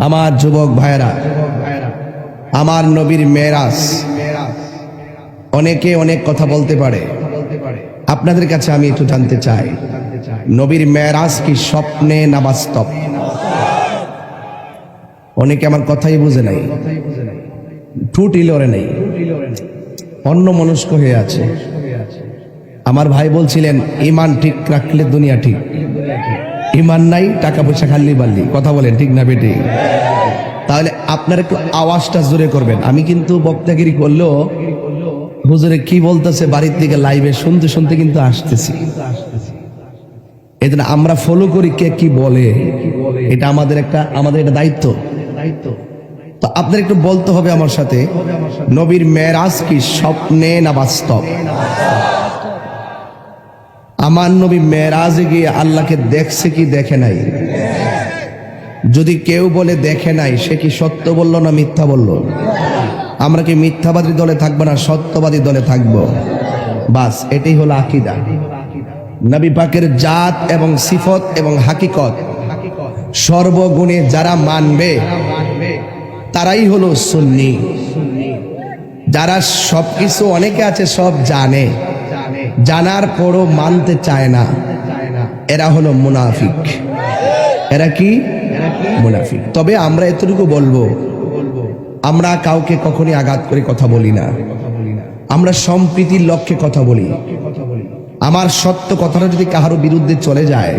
আমার যুবক ভাইরা, আমার নবীর মেরাজ, অনেকে অনেক কথা বলতে পারে। আপনাদের কাছে আমি একটু জানতে চাই, নবীর মেরাজ কি স্বপ্নে না বাস্তব? অনেকে আমার কথাই বুঝে নাই, ঠুটি লড়ে নাই, অন্য মনস্ক হয়ে আছে। আমার ভাই বলছিলেন ইমান ঠিক রাখলে দুনিয়া ঠিক, ইমান নাই টাকা পয়সা খাল্লি বাল্লি। কথা বলেন ঠিক না বেটি? তাহলে আপনারা একটু আওয়াজটা জোরে করবেন। আমি কিন্তু বক্তাগিরি করলেও হুজুরে কি বলতেছে বাড়ির দিকে লাইভে শুনতে শুনতে কিন্তু আসতেছি। এই জন্য আমরা ফলো করি কে কি বলে, এটা আমাদের এটা দায়িত্ব। তো আপনার একটু বলতে হবে আমার সাথে, নবীর মেরাজ কি স্বপ্নে না বাস্তব? আমার নবী মেরাজে গিয়ে আল্লাহকে দেখছে কি দেখে নাই? যদি কেউ বলে দেখে নাই, সে কি সত্য বলল না মিথ্যা বলল? আমরা কি মিথ্যাবাদী দলে থাকবো না সত্যবাদী দলে থাকবো? বাস এটাই হলো আকীদা। নবী পাকের জাত এবং সিফত এবং হাকিকত সর্বগুণে যারা মানবে তারাই হলো সুন্নি। যারা সবকিছু, অনেকে আছে সব জানে, জানার পরও মানতে চায় না, এরা হলো মুনাফিক। এরা কি? মুনাফিক। তবে আমরা এতটুকু বলবো, আমরা কাউকে কখনই আঘাত করে কথা বলি না, আমরা সম্প্রীতির লক্ষ্যে কথা বলি। আমার সত্য কথাটা যদি কাহারো বিরুদ্ধে চলে যায়,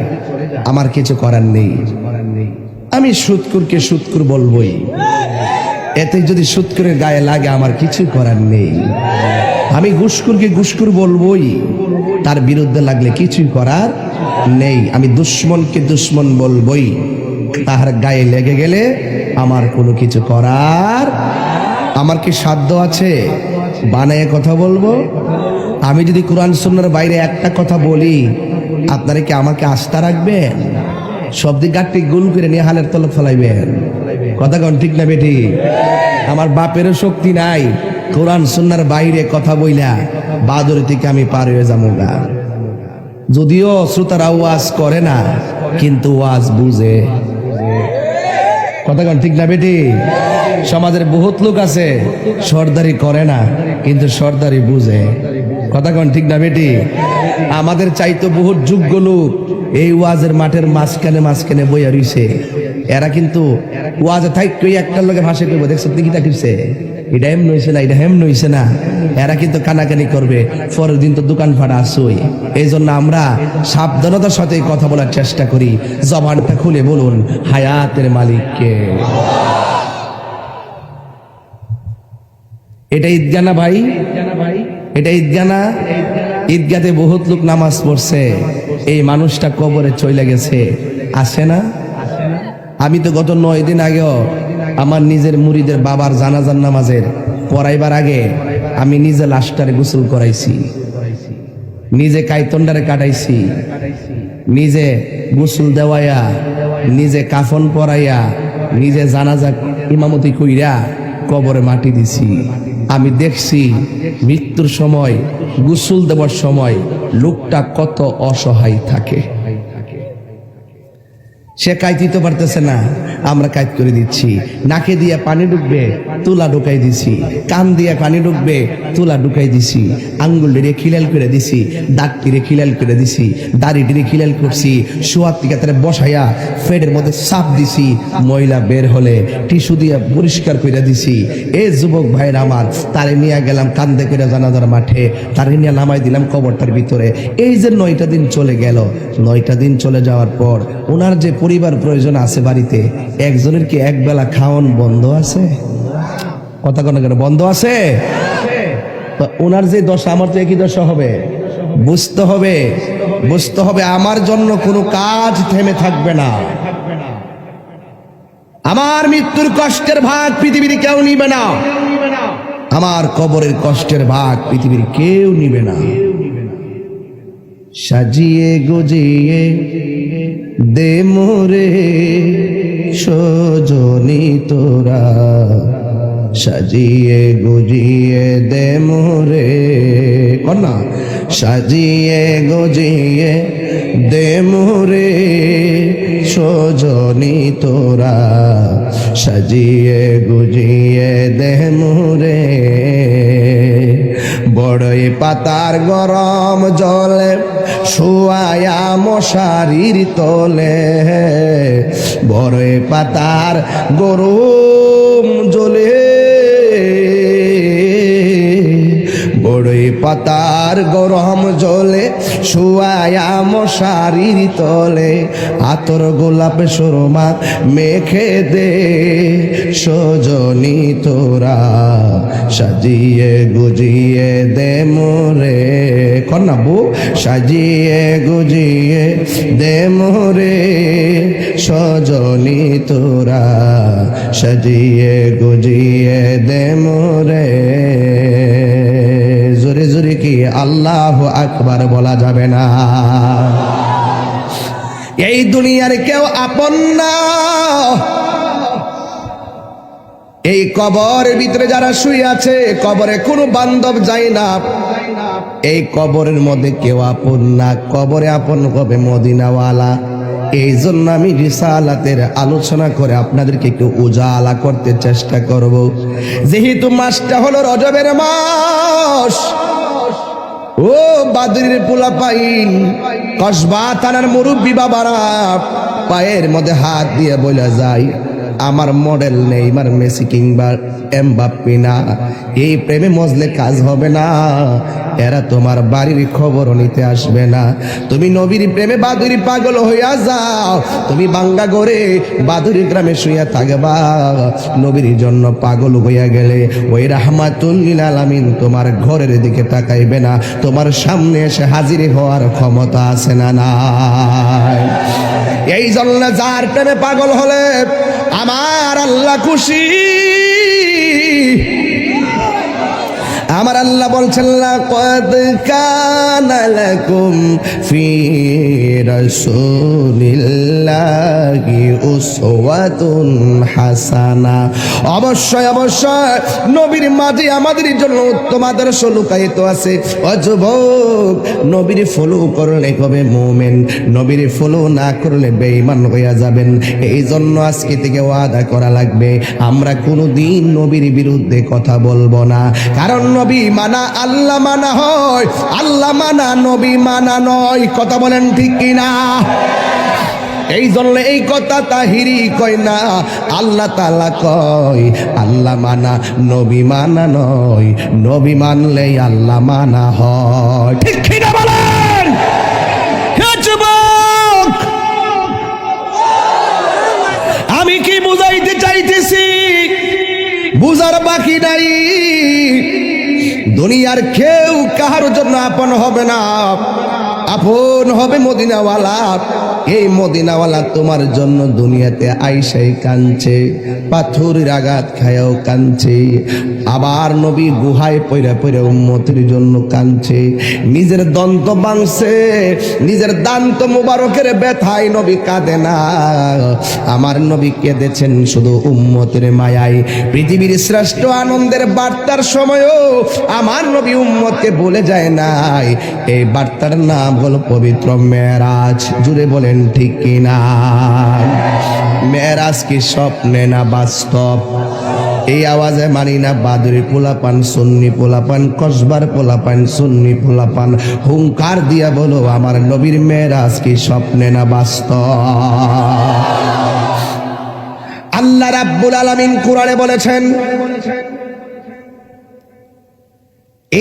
আমার কিছু করার নেই। আমি সুৎকুরকে সুৎকুর বলবই, এতে যদি সুৎকুরের গায়ে লাগে আমার কিছু করার নেই। আমি ঘুষখোরকে ঘুষখোর বলবই, তার বিরুদ্ধে লাগলে কিছুই করার নেই। আমি দুশ্মনকে দুশ্মন বলবই, তার গায়ে লেগে গেলে আমার কোনো কিছু করার, আমার কি সাধ্য আছে বানায় কথা বলবো? আমি যদি কোরআন সুন্নাহর বাইরে একটা কথা বলি, আপনারা কি আমাকে আস্থা রাখবেন? সব দিক গাঠটি গুল করে নিয়ে হালের তলে ফেলাইবেন? কথা কন ঠিক না বেটি? আমার বাপেরও শক্তি নাই কোরআন সুন্নাহর বাইরে কথা বইলা বাদুড়ি থেকে আমি পার হয়ে যাবো গা। যদিও শ্রোতারা ওয়াজ করে না, কিন্তু ওয়াজ বুঝে। কথা কন ঠিক না বেটি? সমাজের বহুত লোক আছে সর্দারি করে না, কিন্তু সর্দারি বুঝে। কথা কন ঠিক না বেটি? আমাদের চাইতো বহুত যোগ্য লোক এই ওয়াজের মাঠের মাঝখানে বইয়া রইছে। এরা কিন্তু ওয়াজে থাকতেই একটার লগে ভাষা করবো, দেখছো কি তাকিছে, এটা হেম নইছে না, এটা হেম নইছে না। এরা কিন্তু কানাকানি করবে, পরের দিন তো দোকান ফাটা আসই। এই জন্য আমরা সাবধানতার সাথে কথা বলার চেষ্টা করি। জবানটা খুলে বলুন হায়াতের মালিককে। এটা ঈদগাহ না ভাই? এটা ঈদগাহ না? ঈদগাতে বহুত লোক নামাজ পড়ছে, এই মানুষটা কবরে চলে গেছে, আসে না? আমি তো গত 9 দিন আগেও আমার নিজের মুরিদের বাবার জানাজার নামাজের পড়াইবার আগে আমি নিজে লাশটারে গোসল করাইছি, নিজে কাইতন্ডারে কাটাইছি, নিজে গোসল দেওয়াইয়া, নিজে কাফন পরাইয়া, নিজে জানাজা ইমামতি কইরা কবরে মাটি দিছি। আমি দেখছি মৃত্যুর সময়, গোসল দেওয়ার সময় লোকটা কত অসহায় থাকে। সে কাইত দিতে পারতেছে না, আমরা কাইত করে দিচ্ছি। নাকে দিয়ে পানি ঢুকবে, তুলা ঢুকাই দিছি। কান দিয়ে পানি ঢুকবে, তুলা ঢুকাই দিছি। আঙ্গুল দিয়ে খিলাল করে দিছি, দাঁত দিয়ে খিলাল করে দিছি, দাড়ি দিয়ে খিলাল করছি। শোয়ার থেকে তারা বসাইয়া ফেডের মধ্যে চাপ দিছি, ময়লা বের হলে টিস্যু দিয়ে পরিষ্কার করে দিছি। এ যুবক ভাইরা আমার, তারে নিয়ে গেলাম কান্দে করে জানাজার মাঠে, তারে নিয়ে নামাই দিলাম কবরটার ভিতরে। এই যে 9টা দিন চলে গেল, 9টা দিন চলে যাওয়ার পর ওনার যে পরিবার প্রয়োজন আছে বাড়িতে, একজনের কি একবেলা খাওয়ান বন্ধ আছে? কথা কোন কেন বন্ধ আছে? ওনার যে দশা, আমার তো একই দশা হবে। বুঝতে হবে, বুঝতে হবে আমার জন্য কোনো কাজ থেমে থাকবে না। আমার মৃত্যুর কষ্টের ভাগ পৃথিবীর কেউ নিবে না, আমার কবরের কষ্টের ভাগ পৃথিবীর কেউ নিবে না। সাজিয়ে গুজিয়ে দে মোরে সজনী তোরা, সাজিয়ে গুজিয়ে দে মোরে, কন্যা সাজিয়ে গুজিয়ে দে মোরে সজনী তোরা, সাজিয়ে গুজিয়ে দে মোরে। বড়ই পাতার গরম জলে শুয়ায়া মশারির তলে, বড়ই পাতার গরম জলে, বড়ই পাতার গরম জলে শুয়ায়া মশারির তলে, আতর গোলাপ সুরমা মেখে দে সজনী তোরা, সাজিয়ে গুজিয়ে দে মোরে, কন্যা বউ সাজিয়ে গুজিয়ে দে মোরে সজনী তোরা, সাজিয়ে গুজিয়ে দে মোরে। জোরে জোরে কি আল্লাহু আকবার বলা যাবে না? এই দুনিয়ার কেউ আপন না। এই কবরের ভিতরে যারা শুয়ে আছে, কবরে কোনো বান্ধব যায় না। এই কবরের মধ্যে কেউ আপন না, কবরে আপন হবে মদিনাওয়ালা। এই জন্য আমি রিসালাতের আলোচনা করে আপনাদেরকে একটু উজালা করতে চেষ্টা করব। যেহেতু মাসটা হলো রজবের মাস, ও বাদুরির পোলা পাইন, কসবা থানার মুরব্বী বাবারা পায়ের মধ্যে হাত দিয়ে বলে যায়, আমার মডেল নেইমার, মেসি কিংবা এমবাপ্পে না, এই প্রেমে মজলে কাজ হবে না। এরা তোমার বাড়ির খবরও নিতে আসবে না। তুমি নবীর প্রেমে বাদুরি পাগল হইয়া যাও, তুমি বাঙ্গা গড়ে বাদুরি গ্রামে শুইয়া থাকবা। নবীর জন্য পাগল হইয়া গেলে ওই রাহমাতুল লিল আলামিন তোমার ঘরের দিকে তাকাইবে না, তোমার সামনে এসে হাজির হওয়ার ক্ষমতা আছে না নাই? এই জন্য যার প্রেমে পাগল হলে আমার আল্লাহ খুশি। আমার আল্লাহ বলছেন, লাকাদ কানা লাকুম ফি রাসূলিল্লাহি উসওয়াতুন হাসানা। অবশ্যই অবশ্যই নবীর মাঝে আমাদের জন্য উত্তম আদর্শ লুকায়িত আছে। ও যুবক, নবীর ফলো করলে হবে মুমিন, নবীর ফলো না করলে বেঈমান হইয়া যাবেন। এই জন্য আজকে থেকে ওয়াদা করা লাগবে, আমরা কোনোদিন নবীর বিরুদ্ধে কথা বলবো না। কারণ নবী মানা আল্লাহ মানা হয়, আল্লাহ মানা নবী মানা নয়। কথা বলেন ঠিক কিনা? এই জন্য এই কথা তাহিরি কয় না, আল্লাহ তাআলা কয় আল্লাহ মানা নবী মানা নয়, নবী মানলেই আল্লাহ মানা হয়। ঠিক কিনা বলেন? আমি কি বুঝাইতে চাইতেছি বুঝার বাকি নাই। দুনিয়ার কেউ কাহার জন্য আপন হবে না, আপন হবে মদিনাওয়ালা। এই মদিনাওয়ালা তোমার জন্য দুনিয়াতে আইসাই কাঁদছে, পাথরের আঘাত খায়ও কাঁদছে, আবার নবী গুহায় পয়রা পয়রা উম্মতের জন্য কাঁদছে। নিজের দন্ত ভাঙছে, নিজের দান্ত মুবারকের ব্যথায় নবী কাঁদে না। আমার নবী কেঁদেছেন শুধু উম্মতের মায়ায়। পৃথিবীর শ্রেষ্ঠ আনন্দের বার্তার সময়ও আমার নবী উম্মতকে বলে যায় নাই। এই বার্তার নাম হলো পবিত্র মেরাজ। জুড়ে বলেন ঠিক কিনা? মেরাজ কি স্বপ্নে না বাস্তব? এই আওয়াজে মানি না বাদুরি পোলাপান, সুন্নি পোলাপান, কসবার পোলাপান, সুন্নি পোলাপান, হুঙ্কার দিয়া বলো আমার নবীর মেরাজ কি স্বপ্নে না বাস্তব? আল্লাহ রাব্বুল আলামিন কুরআনে বলেছেন,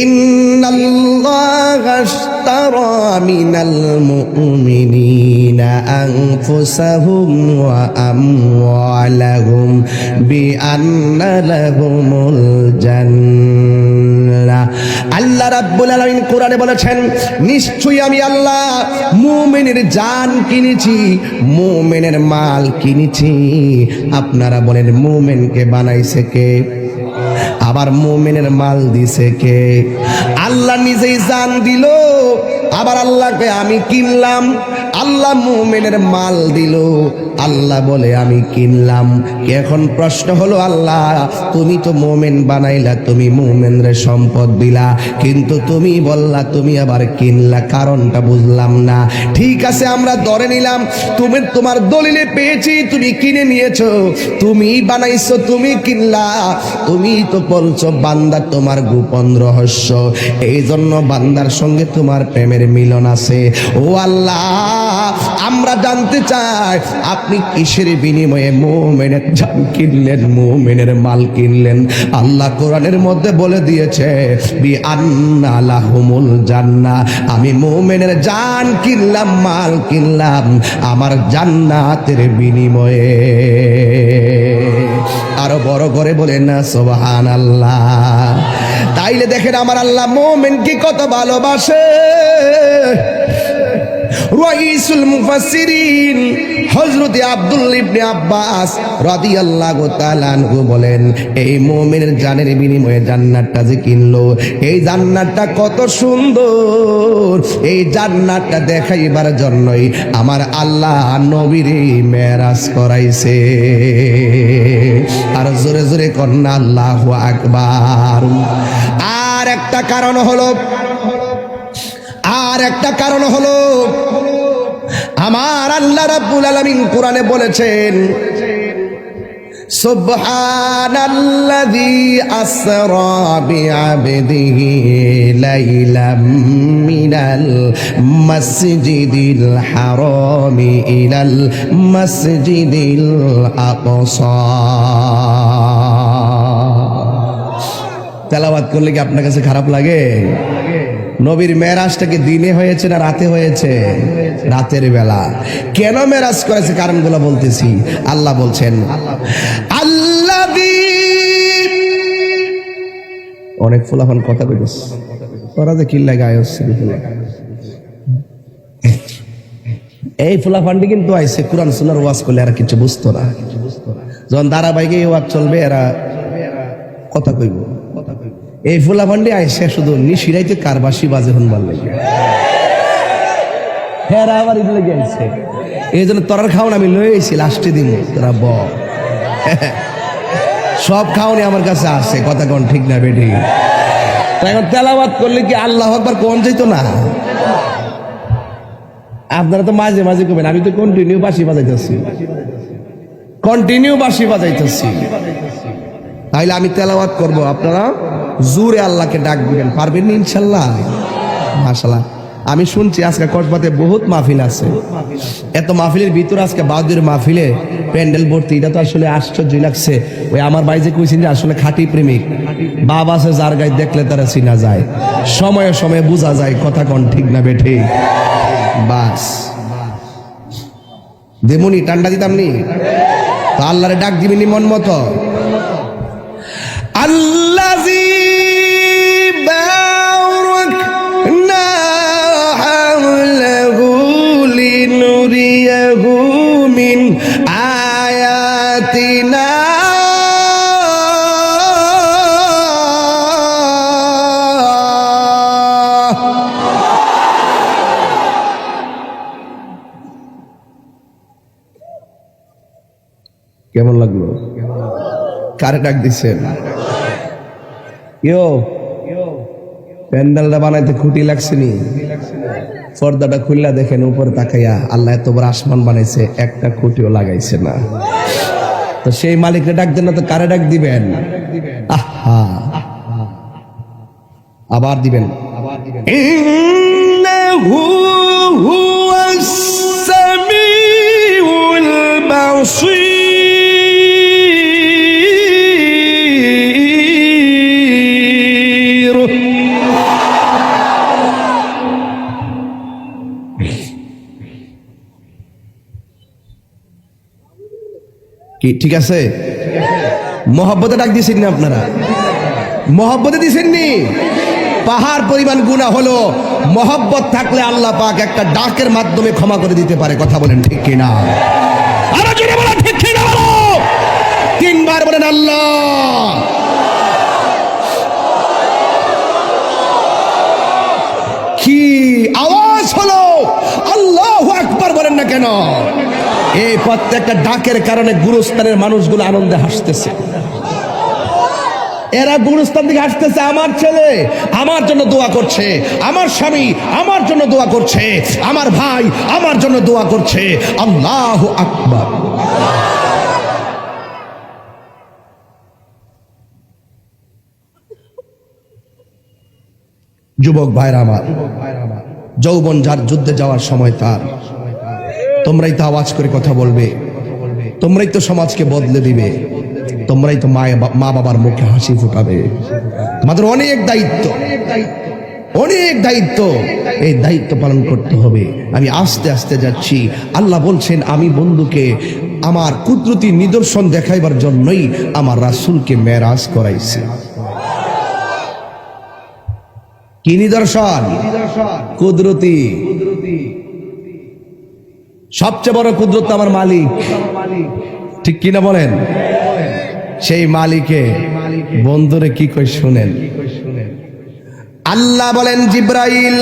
ইন্নাল্লাহা আশতারা মিনাল মুমিনিনা আনফুসাহুম ওয়া আমওয়ালাহুম বিআন্না লাহুমুল জান্নাহ। আল্লাহ রাব্বুল আলামিন কোরআনে বলেছেন, নিশ্চয়ই আমি আল্লাহ মুমিনের জান কিনেছি, মুমিনের মাল কিনেছি। আপনারা বলেন মুমিনকে বানাইছে কে? আবার মুমিনের মাল দিছে কে? আল্লাহ নিজেই জান দিল, আবার আল্লাহকে আমি কিনলাম, আল্লাহ মুমিনের মাল দিল, আল্লাহ বলে আমি কিনলাম। এখন প্রশ্ন হলো আল্লাহ তুমি তো মুমিন বানাইলা, তুমি মুমিনরে সম্পদ দিলা, কিন্তু তুমি বললা তুমি আবার কিনলা, কারণটা বুঝলাম না। ঠিক আছে আমরা ধরে নিলাম তুমি তোমার দলিলে পেয়েছি তুমি কিনে নিয়েছো, তুমি বানাইছো, তুমি কিনলা, তুমি তো বলছো বান্দা তোমার গোপন রহস্য, এই জন্য বান্দার সঙ্গে তোমার প্রেমের মিলন আছে। ও আল্লাহ আমরা জানতে চাই আপনি কিসের বিনিময়ে মুমিনের জান কিনলেন, মুমিনের মাল কিনলেন? আল্লাহ কোরআনের মধ্যে বলে দিয়েছে বি আন্না লাহুমুল জান্নাহ, আমি মুমিনের জান কিনলাম, মাল কিনলাম আমার জান্নাতের বিনিময়ে। আরো বড় করে বলেন না সুবহানাল্লাহ। তাইলে দেখেন আমার আল্লাহ মুমিনকে কত ভালোবাসে। রাইসুল মুফাসসিরিন হযরত আব্দুল্লাহ ইবনে আব্বাস রাদিয়াল্লাহু তাআলা আনহু বলেন, এই মুমিনের জানের বিনিময়ে জান্নাতটা যে কিনলো, এই জান্নাতটা কত সুন্দর, এই জান্নাতটা দেখাইবার জন্যই আমার আল্লাহ নবীরে মেরাজ করাইছে। আর জোরে জোরে কন্না আল্লাহু আকবার। আর একটা কারণ হলো আমার আল্লাহ রাব্বুল আলামিন কোরআনে বলেছেন সুবহানাল্লাযী আসরা বিআবদিহি লাইলাম মিনাল মাসজিদিল হারামি ইলাল মাসজিদিল আকসা। তেলাওয়াত করলে কি আপনার কাছে খারাপ লাগে? নবীর মেরাজটা কি দিনে হয়েছে না রাতে হয়েছে? রাতের বেলা। কেন মেরাজ করেছে কারণগুলো বলতেছি। আল্লাহ বলছেন আল্লাযী, অনেক ফুলাফান কথা কইতেছ তোরা যে কিল্লা গায় হচ্ছে, এই ফুলাফানটি কিন্তু আইছে কোরআন সুন্নাহর ওয়াজ করলে আর কিছু বুঝতো না। যখন ধারাবাহিক এই ওয়াজ চলবে এরা কথা কইব। এই ফুলাফান্ডি আইসে শুধু নিশিরাইতে কারবাসি বাজে হনবার লাগে, হ্যাঁ আবার ঈদ লেগে আইছে। এই জন্য তোরার খাওন আমি লয়ে আইছি লাস্টে দিন, তোরা ব সব খাওনি আমার কাছে আসে, কথা কোন ঠিক না বেটি? এখন তেলাওয়াত করলে কি আল্লাহ আকবার কোন যাইতো না? আপনারা তো মাঝে মাঝে কবেন, আমি তো কন্টিনিউ বাঁশি বাজাইতেছি। তাইলে আমি তেলাওয়াত করব, আপনারা জোরে আল্লাহকে ডাক দিবেন, পারবেন না ইনশাল্লাহ? মাশাআল্লাহ। আমি শুনছি আজকে কসবাতে বহুত মাহফিল আছে, এত মাহফিলের ভিতরে আজকে বাউদের মাহফিলে প্যান্ডেল ভর্তি, এটা তো আসলে আশ্চর্য লাগছে। ওই আমার ভাই যে কইছেন যে আসলে খাঁটি প্রেমিক বাবা আছে, যার গায়ে দেখলে তারা চিনা যায়, সময়ে সময়ে বোঝা যায়, কথা কোন ঠিক না বেঠে? বাস দেমুনি টান্ডা দিতাম নি তো আল্লাহরে ডাক দিবেনি মন মতো। আল্লাযী বারাকনা হাওলাহু লিনুরিয়াহু মিন আয়াতিনা কেমন লাগলো? কারে ডাক দিচ্ছেন? প্যান্ডেলটা বানাইতে খুঁটি লাগছে নি? পর্দাটা খুললা দেখেন উপরে তাকাইয়া, আল্লাহ এত বড় আসমান বানাইছে, একটা খুঁটিও লাগাইছে না। তো সেই মালিককে ডাক দেন না তো কারে ডাক দিবেন? আহা, আবার দিবেন। ইন্নাহু হুয়াস সামিউল বাসীর। কি ঠিক আছে? মহব্বতে ডাক দিয়েছেন না আপনারা? মহব্বতে দিয়েছেন নি? পাহাড় পরিমাণ গুনাহ হলো, মহব্বত থাকলে আল্লাহ পাক একটা ডাকের মাধ্যমে ক্ষমা করে দিতে পারে। কথা বলেন ঠিক কিনা? আরো জোরে বলেন ঠিক কিনা? বলো, তিনবার বলেন আল্লাহ। কি আওয়াজ হলো? আল্লাহু আকবার কেন? এই প্রত্যেকটা ডাকের কারণে গুরুস্থানের মানুষগুলো আনন্দে হাসতেছে। এরা গুরুস্থান থেকে হাসতেছে, আমার ছেলে আমার জন্য দোয়া করছে, আমার স্বামী আমার জন্য দোয়া করছে, আমার ভাই আমার জন্য দোয়া করছে। আল্লাহু আকবার। যুবক ভাইরা আমার, যৌবন যার যুদ্ধে যাওয়ার সময় তার, তোমরাই তো আওয়াজ করে কথা বলবে, তোমরাই তো সমাজকে বদলে দিবে, তোমরাই তো মা বাবার মুখে হাসি ফুটাবে। তোমাদের অনেক দায়িত্ব, অনেক দায়িত্ব, এই দায়িত্ব পালন করতে হবে। আমি আস্তে আস্তে যাচ্ছি। আল্লাহ বলছেন, আমি বন্ধুকে আমার কুদরতি নিদর্শন দেখাইবার জন্যই আমার রাসূলকে মেরাজ করাইছি। কি নিদর্শন? কুদরতি। সবচেয়ে বড় কুদরত আমার মালিক, ঠিক কিনা বলেন? সেই মালিকে বন্ধুরে কি কই শুনেন। আল্লাহ বলেন, জিব্রাইল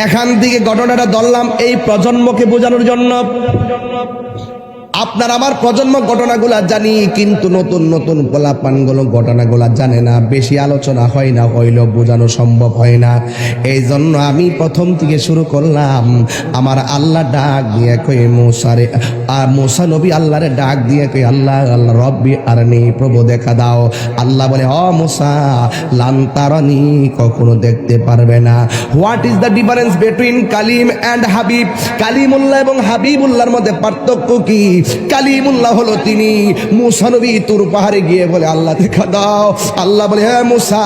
এখান থেকে ঘটনাটা ধরলাম এই প্রজন্মকে বোঝানোর জন্য। আপনার আমার প্রজন্ম ঘটনাগুলা জানি, কিন্তু নতুন নতুন পোলাপানগুলো ঘটনাগুলা জানে না, বেশি আলোচনা হয় না, হইলেও বোঝানো সম্ভব হয় না। এই জন্য আমি প্রথম থেকে শুরু করলাম। আমার আল্লাহ ডাক দিয়ে কই মুসারে, আর মুসা নবী আল্লাহরে ডাক দিয়ে কই, আল্লাহ আল্লাহ রব্বি আরনি, প্রভু দেখা দাও। আল্লাহ বলে, ও মুসা লান্তারানি, কখনো দেখতে পারবে না। What is the difference between Kalim and Habib? Kalimullah এবং হাবিবুল্লাহর মধ্যে পার্থক্য কি? কালিমুল্লাহ হলো তিনি। মুসা নবী তুর পাহাড়ে গিয়ে বলে, আল্লাহ দেখা দাও। আল্লাহ বলে, হ্যাঁ মুসা,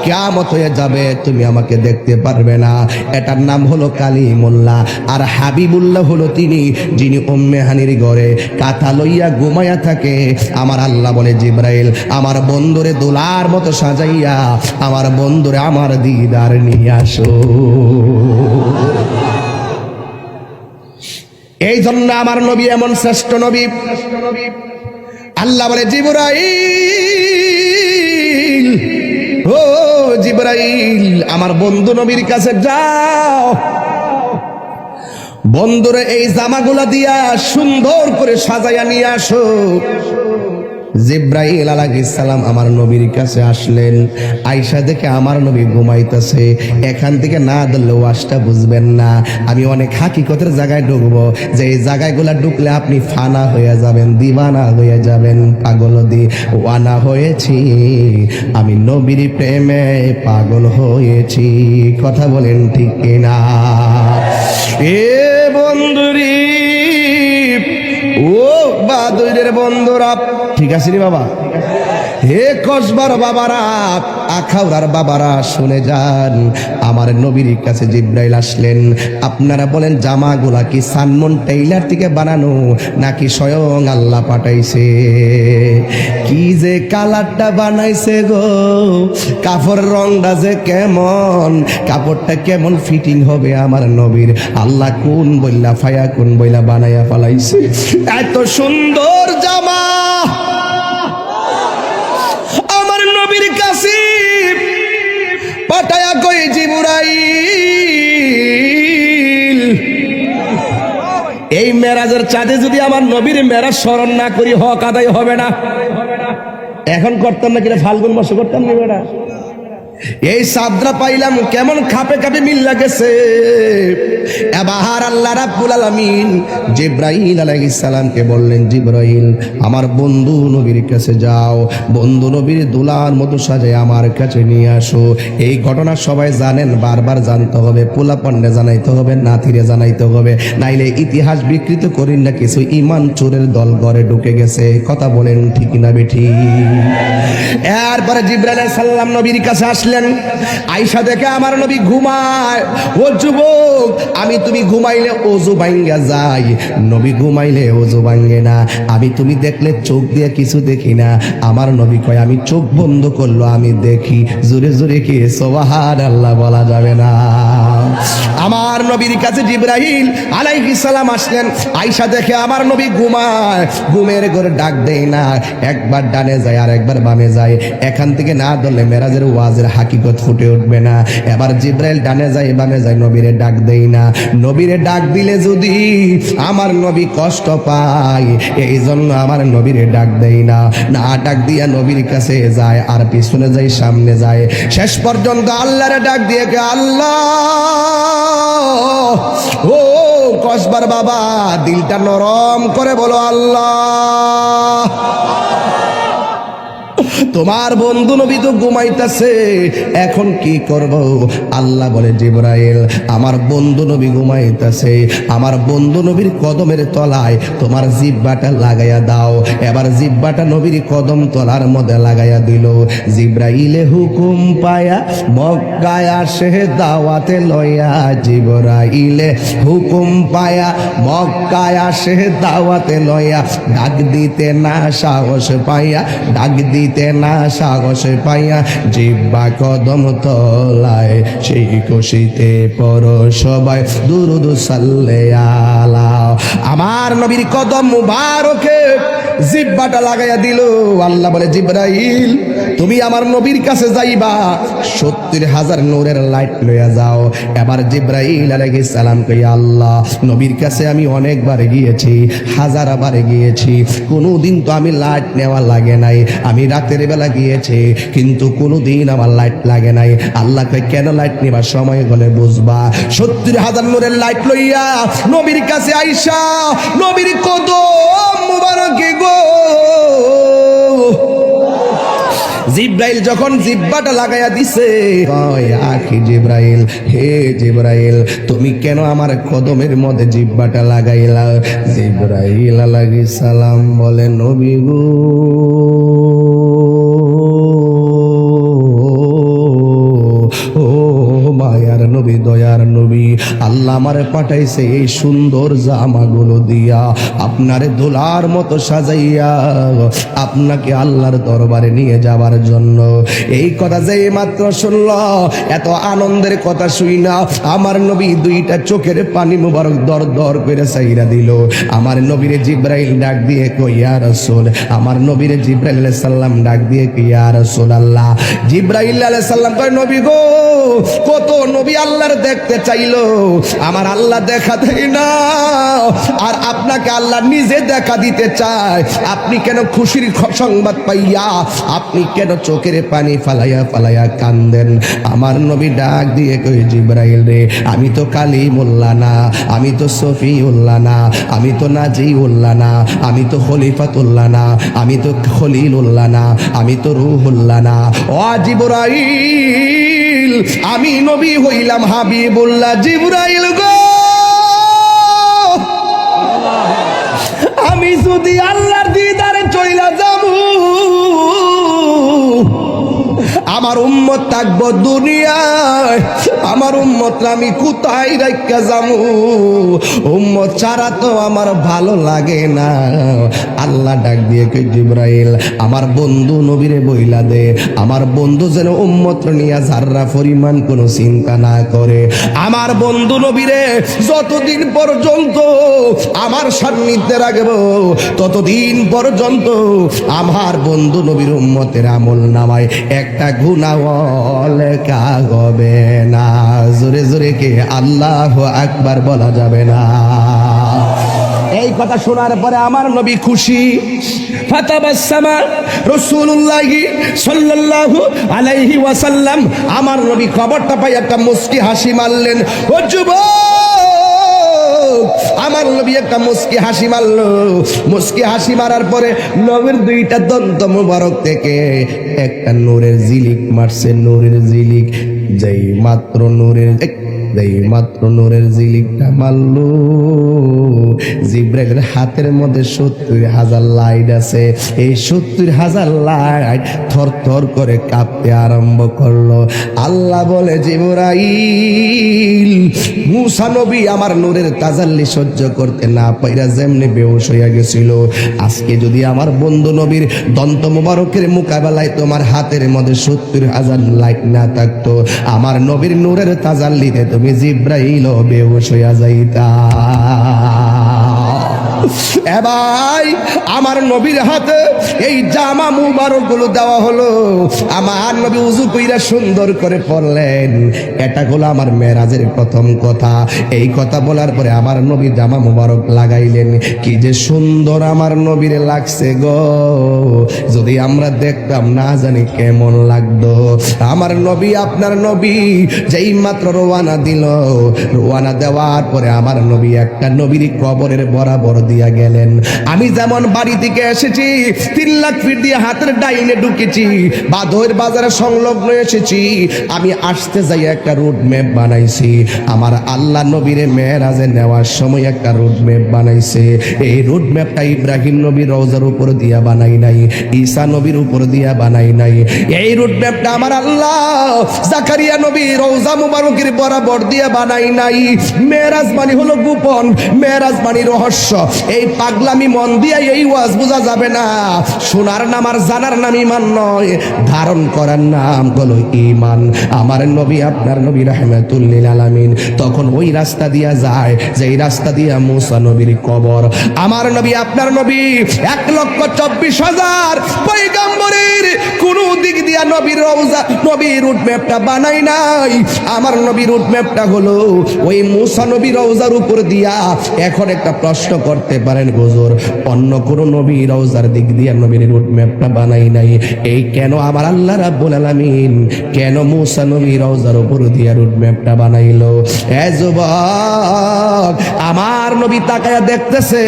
কিয়ামত হয়ে যাবে, তুমি আমাকে দেখতে পারবে না। এটার নাম হলো কালিমুল্লাহ। আর হাবিবুল্লাহ হলো তিনি, যিনি উম্মে হানির ঘরে কাঁথা লইয়া ঘুমাইয়া থাকে। আমার আল্লাহ বলে, জিব্রাইল আমার বন্ধুরে দোলার মতো সাজাইয়া আমার বন্ধুরে আমার দিদার নিয়ে আসো। এই জন্য আমার নবী এমন শ্রেষ্ঠ নবী। আল্লাহ বলে, জিবরাইল, ও জিবরাইল আমার বন্ধু নবীর কাছে যাও, বন্ধুরে এই জামাগুলা দিয়া সুন্দর করে সাজাইয়া নিয়ে আসো। জিব্রাইল আলাইহিস সালাম আমার নবীর কাছে আসলেন। আয়েশা দেখে আমার নবী ঘুমাইতেছে। এখান থেকে না ধরলে ওয়াজটা বুঝবেন না। আমি অনেক হাকিকতের জায়গায় ঢুকবো, যে এই জায়গাগুলা ঢুকলে আপনি ফানা হয়ে যাবেন, দিওয়ানা হয়ে যাবেন। পাগল দিওয়ানা হয়েছি, আমি নবীর প্রেমে পাগল হয়েছি। কথা বলেন ঠিক কিনা? এ বন্ধুরি, ও বাদুরের বন্ধুরা, ঠিক আছে রে বাবা? হে কসবার বাবারা, আখাউড়ার বাবারা, শুনে যান। আমার নবীর কাছে জিব্রাইল আসলেন। আপনারা বলেন, জামাগুলা কি সানমন টেইলার থেকে বানানো নাকি স্বয়ং আল্লাহ পাঠাইছে? কি যে কালারটা বানাইছে গো, কাপড়ের রংটা যে কেমন, কাপড়টা কেমন ফিটিং হবে আমার নবীর, আল্লাহ কোন বইলা ফায়া কোন বইলা বানাইয়া ফেলাইছে। এত সুন্দর জামা আমার নবীর কাছে পাঠায়া কই, জিবরাইল এই মেরাজের চাঁদে যদি আমার নবীর মেরাজ স্মরণ না করি, হক আদায় হবে না। এখন করতাম না কিনা, ফাল্গুন মাসে করতাম না বেড়া। এই সাদরা পাইলাম কেমন খাপে খাপে মিল লাগেছে। এবার আল্লাহ রাব্বুল আলামিন জিব্রাইল আলাইহিস সালামকে বললেন, জিব্রাইল আমার বন্ধু নবীর কাছে যাও, বন্ধু নবীর দুলার মতো সাজায় আমার কাছে নিয়ে আসো। এই ঘটনা সবাই জানেন, বারবার জানতে হবে, পোলাপান্ডে জানাইতে হবে, নাতিরে জানাইতে হবে, নাইলে ইতিহাস বিকৃত করিন না কিছু ইমান চোরের দল ঘরে ঢুকে গেছে। কথা বলেন ঠিক না বেঠি? এরপরে জিব্রাইল আলাইহিস সালাম নবীর কাছে আসলেন। আয়েশা দেখে আমার নবী ঘুমায়। ও যুবক, আমি তুমি ঘুমাইলে ওযু ভাঙ্গা যায়, নবী ঘুমাইলে ওযু ভাঙ্গে না। আমি তুমি দেখলে চোখ দিয়ে কিছু দেখি না। আমার নবী কয়, আমি চোখ বন্ধ করলো আমি দেখি। জোরে জোরে কি সুবহানাল্লাহ বলা যাবে না? আমার নবীর কাছে জিব্রাইল আলাইহিস সালাম আসলেন। আয়েশা দেখে আমার নবী ঘুমায়, ঘুমের ঘরে ডাক দেয় না, একবার ডানে যায় আর একবার বামে যায়। এখান থেকে না ধরলে মেরাজের ওয়াজের হাকিকত ফুটে উঠবে না। এবার জিব্রাইল ডানে যায় বামে যায়, নবীরে ডাক দেই না। নবীরে ডাক দিলে যদি আমার নবী কষ্ট পায়, এই জন্য আমার নবীরে ডাক দেই না। না ডাক দিয়া নবীর কাছে যায়, আর পিছনে যায় সামনে যায়, শেষ পর্যন্ত আল্লাহরে ডাক দিয়ে কে আল্লাহ ও কসবার বাবা, দিলটা নরম করে বলো আল্লাহ। তোমার বন্ধু নবী তো ঘুমাইতেছে, এখন কি করব? আল্লাহ বলে জিবরাইল, আমার বন্ধু নবী ঘুমাইতেছে, আমার বন্ধু নবীর কদমের তলায় তোমার জিহ্বাটা লাগাইয়া দাও। এবার জিহ্বাটা নবীর কদম তলার মধ্যে লাগাইয়া দিল। জিবরাইলে হুকুম পায়া মক্কায় আসে দাওয়াতে লইয়া, জিবরাইলে হুকুম পায়া মক্কায় আসে দাওয়াতে লইয়া, ডাক দিতে না সাহস পাইয়া, ডাক দিতে না সাহস পাইয়া, জিহ্বা কদম তলায়, সেই খুশিতে পড়ো সবাই দুরুদ সাল্লে আলা। আমার নবীর কদম মুবারকে জিহ্বাটা লাগাইয়া দিল। আল্লাহ বলে জিবরাইল, তুমি আমার নবীর কাছে যাইবা, 70,000 নূরের লাইট লইয়া যাও। এবার জিবরাইল আলাইহিস সালাম কই, আল্লাহ নবীর কাছে আমি অনেকবার গিয়েছি, হাজারবার গিয়েছি, কোনোদিন তো আমি লাইট নেওয়া লাগে নাই। আমি রাতের বেলা গিয়েছি, কিন্তু কোনোদিন আমার লাইট লাগে নাই। আল্লাহ কই, কেন লাইট নেবার সময় হলে বুঝবা। 70,000 নূরের লাইট লইয়া নবীর কাছে আইসা, নবীর কদম মুবারকে গো জিব্রাইল যখন জিহ্বাটা লাগাইয়া দিছে, আখি জিব্রাইল, হে জিব্রাইল, তুমি কেন আমার কদমের মধ্যে জিহ্বাটা লাগাইলা? জিব্রাইল আলাইহিস সালাম বলে, নবী গো, ও মায়ার নবী, দয়ার নবী, আল্লাহ আমারে পাঠাইছে এই সুন্দর জামাগুলো দিয়া, আপনারে দোলার মতো সাজাইয়া আপনাকে আল্লাহর দরবারে নিয়ে যাবার জন্য। এই কথা যে মাত্র শুনল, এত আনন্দের কথা শুই না আমার নবী দুইটা চোখের পানি মুবারক দর দর করে চাইরা দিল। আমার নবীরে জিব্রাইল ডাক দিয়ে কই, ইয়া রাসূল, আমার নবীরে জিব্রাইল আলাইহিস সালাম ডাক দিয়ে কই, ইয়া রাসূলুল্লাহ। জিব্রাইল আলাইহিস সালাম কয়, নবী গো, কত নবী আল্লাহর দেখতে চাইলো, আমার আল্লাহ দেখা দেয় না, আর আপনাকে আল্লাহ নিজে দেখা দিতে চায়। আপনি কেন খুশির সংবাদ পাইয়া আপনি কেন চোখের পানি ফালাইয়া ফালাইয়া কান্দেন? আমার নবী ডাক দিয়ে কই, জিব্রাইল রে, আমি তো কালিমুল্লাহ না, আমি তো সফিউল্লাহ না, আমি তো নাজিউল্লাহ না, আমি তো খলিফাতুল্লাহ না, আমি তো খলিলুল্লাহ না, আমি তো রূহুল্লাহ না। ও জিব্রাইল, আমি নবী হইলাম হাবিবুল্লাহ। জিব্রাইল গো, আমি যদি আল্লাহর দিদারে চইলা যাবো, আমার উম্মত থাকবো দুনিয়ায়, আমার উম্মত আমি কোথায় রাইখা যাবো? উম্মত ছাড়া তো আমার ভালো লাগে না। আল্লাহ ডাক দিয়ে কই, জিব্রাইল, আমার বন্ধু নবীরে বইলা দে, আমার বন্ধু যেন উম্মত নিয়ে যাররা পরিমাণ কোনো চিন্তা না করে। আমার বন্ধু নবীরে যতদিন পর্যন্ত আমার সান্নিধ্যে রাখবো, ততদিন পর্যন্ত আমার বন্ধু নবীর উম্মতের আমল নামায় একটা গুনাহ লেখা হবে না। জোরে জোরে কে আল্লাহু আকবার বলা যাবে না? এই কথা শোনার পরে আমার নবী খুশি। ফাতাবাসসামা রাসূলুল্লাহ সাল্লাল্লাহু আলাইহি ওয়াসাল্লাম, আমার নবী খবরটা পাই একটা মুস্কি হাসি মারলেন। ও যুবক, আমার নবী একটা মুস্কি হাসি মারলো। মুস্কি হাসি মারার পরে নবীর দুইটা দন্ত মুবারক থেকে একটা নূরের ঝিলিক মারছে। নূরের ঝিলিক যেই মাত্র নূরের ঝিলিকটা মারলো, জিব্রাইলের হাতের মধ্যে 70,000 লাইট আছে। এই 70,000 লাইট থর থর করে কাঁপতে আরম্ভ করলো। আল্লাহ বলে, জিবরাইল, মুসা নবী আমার নূরের তাজাল্লি সহ্য করতে না পাইরা যেমনি বেহুশ হইয়া গেছিল, আজকে যদি আমার বন্ধু নবীর দন্ত মুবারকের মোকাবেলায় তোমার হাতের মধ্যে 70,000 লাইট না থাকতো, আমার নবীর নূরের তাজাল্লিতে তুমি জিব্রাইল বেহুশ হইয়া যাইতা। এ ভাই, আমার নবীর হাতে এই জামা মুবারক গুলো দেওয়া হলো। আমার নবী উযু কইরা সুন্দর করে পড়লেন। এটা হলো আমার মেরাজের প্রথম কথা। এই কথা বলার পরে আমার নবী জামা মুবারক লাগাইলেন। কি যে সুন্দর আমার নবীর লাগছে গো, যদি আমরা দেখতাম না জানি কেমন লাগতো। আমার নবী, আপনার নবী যেই মাত্র রওয়ানা দিল, রওয়ানা দেওয়ার পরে আমার নবী একটা নবীর কবরের বরাবর দিয়া গেলেন। আমি যেমন বাড়ি থেকে এসেছি 3 লাখ ফিট দিয়ে হাতের ডাইনে ঢুকেছি, বাদর বাজারে সংলগ্ন এসেছি, আমি আসতে যাই একটা রুট ম্যাপ বানাইছি। আমার আল্লাহ নবীরে মেরাজে নেওয়ার সময় একটা রুট ম্যাপ বানাইছে। এই রুট ম্যাপটা ইব্রাহিম নবীর রওজার উপর দিয়া বানাই নাই, ঈসা নবীর উপর দিয়া বানাই নাই। এই রুট ম্যাপটা আমার আল্লাহ জাকারিয়া নবীর রওজা মুবারকের বরাবর দিয়া বানাই নাই। মেরাজ মানে হলো গোপন, মেরাজ মানে রহস্য। এই পাগলামি মন দিয়ে এই ওয়াজ বোঝা যাবে না। শোনার নাম আর জানার নাম ঈমান নয়, ধারণ করার নাম হলো ঈমান। আমার নবী, আপনার নবী রাহমাতুল লিল আলামিন তখন ওই রাস্তা দিয়া যায় যেই রাস্তা দিয়া মুসা নবীর কবর। আমার নবী, আপনার নবী 1,24,000 পয়গম্বরের কোন দিক দিয়া নবীর রওজা, নবীর রুট ম্যাপটা বানাই নাই। আমার নবীর রুট ম্যাপটা হলো ওই মুসা নবীর রওজার উপর দিয়া। এখন একটা প্রশ্ন করতে পারেন, হুজুর অন্য কোন নবী রওজার দিক দিয়া নবীর রুট ম্যাপটা বানাই নাই, এই কেন আমার আল্লাহ রাব্বুল আলামিন কেন মুসা নবীর রওজার উপর দিয়া রুট ম্যাপটা বানাইলো? এ যুবক, আমার নবী তাকায়া দেখতেছে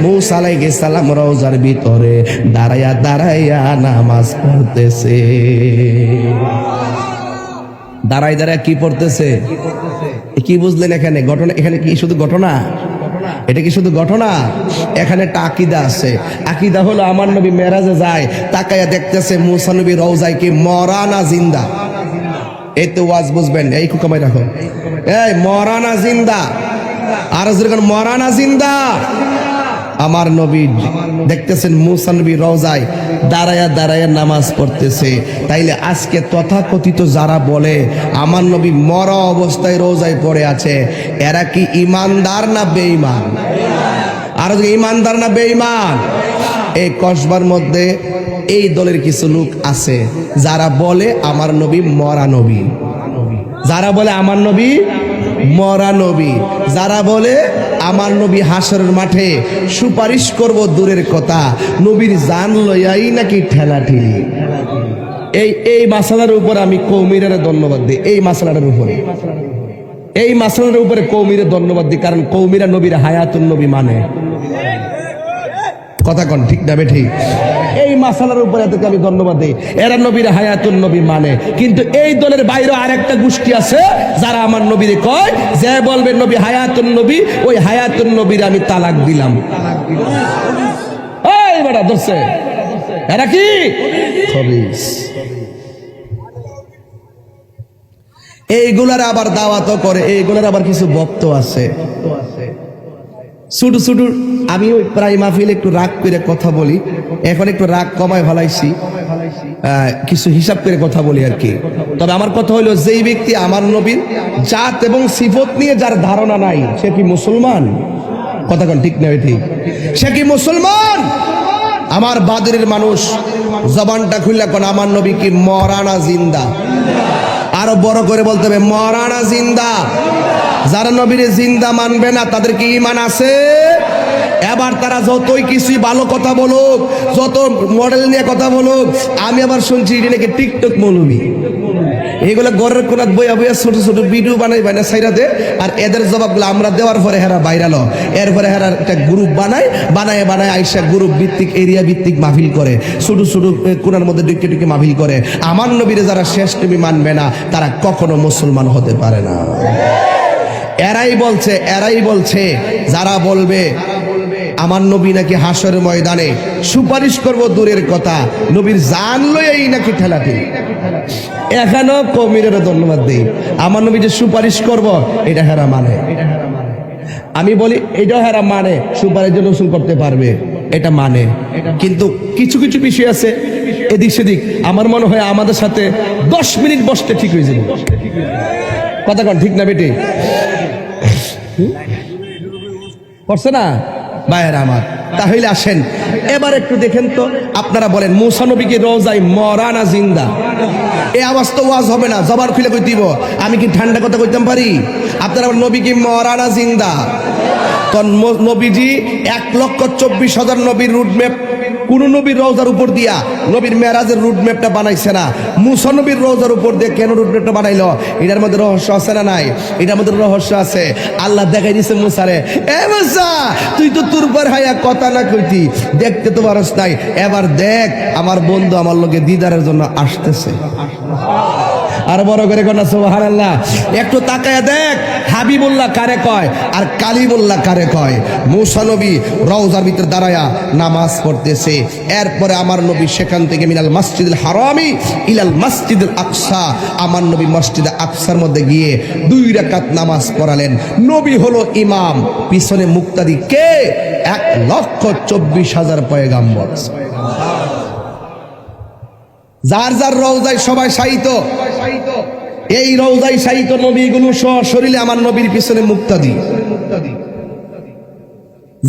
মুসা আলাইহিস সালাম রওজার ভিতরে দাঁড়ায়া দাঁড়ায়া নামাজ পড়তেছে। দাঁড়ায় দাঁড়ায় কি পড়তেছে? কি বুঝলেন এখানে ঘটনা? এখানে কি শুধু ঘটনা? এটা কি শুধু ঘটনা? এখানে একটা আকীদা আছে। আকীদা হলো আমার নবী মেরাজে যায়, তাকায়া দেখতেছে মুসা নবী রওজায় কি মরা না জিন্দা। এই তো ওয়াজ বুঝবেন, এই কুকামাই রাখো, এই মরা না জিন্দা, আর যেরকম মরা না জিন্দা। আমার নবী দেখতেছেন মুসা নবী রওজায় দাঁড়ায়া দাঁড়ায়া নামাজ পড়তেছে। তাইলে আজকে তথাকথিত যারা বলে আমার নবী মরা অবস্থায় রওজায় পড়ে আছে, এরা কি ইমানদার না বেঈমান? আর ইমানদার না বেঈমান? এই কসবার মধ্যে এই দলের কিছু লোক আছে যারা বলে আমার নবী মরা নবী, যারা বলে আমার নবী মরা নবী, যারা বলে আমার নবী হাসরের মাঠে সুপারিশ করব দূরের কথা, নবীর জান লইয়াই নাকি ঠেলাঠেলি। এই মাসালার উপর আমি কওমিরা ধন্যবাদ দিই। এই মাসালার উপরে, এই মাসালার উপরে কওমিরা ধন্যবাদ দিই, কারণ কওমিরা নবীর হায়াতুন নবী মানে। কথা কন ঠিক না বেঠিক? এই মাসালার উপরে এদেরকে আমি ধন্যবাদ দিই, এরা নবীর হায়াতুন নবী মানে। কিন্তু এই দলের বাইরে আরেকটা গোষ্ঠী আছে যারা আমার নবীর কয়, যে বলবে নবী হায়াতুন নবী, ওই হায়াতুন নবীর আমি তালাক দিলাম। এই বেটা ধরছে, এরা কি খবিস। এইগুলার আবার দাওয়াতও করে, এইগুলার আবার কিছু ভক্ত আছে ছোট ছোট। আমি ওই প্রায় মাহফিলে একটু রাগ করে কথা বলি, এখন একটু রাগ কমায় ফেলাইছি, কিছু হিসাব করে কথা বলি আর কি। তবে আমার কথা হলো, যেই ব্যক্তি আমার নবীর জাত এবং সিফত নিয়ে যার ধারণা নাই, সে কি মুসলমান? কথা কোন ঠিক না ঠিক? সে কি মুসলমান? আমার বাদরের মানুষ জবানটা খুললা কোন, আমার নবী কি মরা না জিন্দা? আরো বড় করে বলতে হবে, মরা না জিন্দা? যারা নবীর জিন্দা মানবে না তাদের কি ঈমান আছে? এবার তারা যতই কিছুই ভালো কথা বলুক, যত মডেল নিয়ে কথা বলুক, আমি আবার শুনছি এটা নাকি টিকটক মৌলবী, এগুলো ঘরের কোনাত বইয়া বইয়া ছোট ছোট ভিডিও বানাই বানাই সাইরা দে। আর এদের জবাবগুলো আমরা দেওয়ার পরে হেরা ভাইরাল, এরপরে হেরা একটা গ্রুপ বানায় বানায় বানায় আইসা গ্রুপ ভিত্তিক এরিয়া ভিত্তিক মাহফিল করে, ছোট ছোট কোনার মধ্যে ডুকে ডুকে মাহফিল করে। আমার নবীরে যারা শেষ নবী মানবে না তারা কখনো মুসলমান হতে পারে না। এরাই বলছে যারা বলবে আমার নবী নাকি হাসরের ময়দানে সুপারিশ করব দূরের কথা, নবীর জান লইয়াই নাকি ঠেলাঠেলি। এখানেও কওমিরা ধন্যবাদ দেই, আমার নবী যে সুপারিশ করব এটা হেরা মানে। আমি বলি এটাও হেরা মানে, সুপারিশ জন্য রসুল করতে পারবে এটা মানে। কিন্তু কিছু কিছু বিষয় আছে এদিক সেদিক, আমার মনে হয় আমাদের সাথে 10 মিনিট বসতে ঠিক হয়ে যাবে। কথা কন ঠিক না বেটি? করছে না? ভাইয়েরা আমার, তাহলে আসেন এবার একটু দেখেন তো, আপনারা বলেন মুসা নবী কি রওজায় মরা না জিন্দা? এই আওয়াজ তো ওয়াজ হবে না, জবান খুলে কই দিব। আমি কি ঠান্ডা কথা কইতাম পারি? আপনারা নবী কি মরা না জিন্দা? তো নবীজি 1,24,000 নবীর রুটম্যাপ কোন নবীর রওজার উপর দিয়া নবীর মেরাজের রুটম্যাপটা বানাইছে না। মুসা নবীর রওজার উপর দিয়ে কেন রুটম্যাপটা বানাইলো? এটার মধ্যে রহস্য আছে না নাই? এটার মধ্যে রহস্য আছে। আল্লাহ দেখাই দিছে মুসারে, এ মুসা তুই তো তোর পর হায়া কথা না কইতি, দেখতে তো পারস নাই, এবার দেখ আমার বন্ধু আমার লগে দিদারের জন্য আসতেছে। আর বড় করে কোন সুবহানাল্লাহ। একটু তাকায়া দেখ হাবিবুল্লাহ কারে কয় আর কালিমুল্লাহ কারে কয়। মুসা নবী রওজার ভিতর দাঁড়ায়া নামাজ পড়তেছে, এরপরে আমার নবী সেখান থেকে মিনাল মসজিদুল হারামি ইলাল মসজিদুল আকসা, আমার নবী মসজিদে আকসার মধ্যে গিয়ে 2 রাকাত নামাজ পড়ালেন। নবী হলো ইমাম, পিছনে মুক্তাদি কে? 1,24,000 পয়গাম্বর। যার যার রওজায় সবাই শায়িত, এই রওজায় শায়িত নবীগুলো শরীরে আমার নবীর পিছনে মুক্তাদি।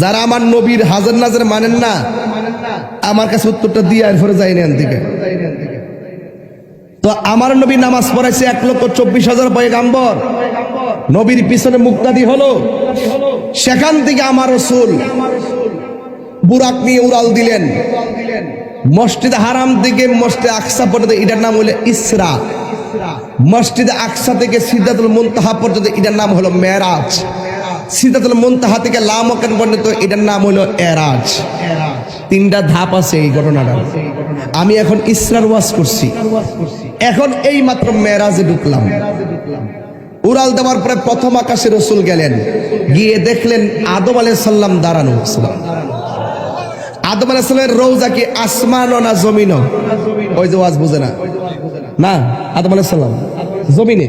যারা আমার নবীর হাজার নাজার মানেন না, আমার কাছে উত্তরটা দিয়ে এরপরে যাই নেন থেকে। তো আমার নবী নামাজ পড়াইছে 1,24,000 পয়গাম্বর, নবীর পিছনে মুক্তাদি হলো। সেখান থেকে আমার রাসূল বুরাক নিয়ে উড়াল দিলেন মসজিদ হারাম থেকে মসজিদ আকসা পর্যন্ত, এটার নাম হলো ইসরা। মসজিদ আকসা থেকে সিদরাতুল মুনতাহা পর্যন্ত, এটার নাম হলো মেরাজ। সিদরাতুল মুনতাহা থেকে লা মাকান পর্যন্ত, এটার নাম হলো এরাজ। 3টা ধাপ আছে এই ঘটনাটা। আমি এখন ইসরার ওয়াজ করছি, এখন এই মাত্র মেরাজে ঢুকলাম। উড়াল দেওয়ার পরে প্রথম আকাশে রাসূল গেলেন, গিয়ে দেখলেন আদম আলাইহিস সালাম দাঁড়ানো। আদম আলাইহিস সালামের রওজা কি আসমানও না জমিনও? ওই যে ওয়াজ বুঝে না, না আদম আলাইহিস সালাম জমিনে,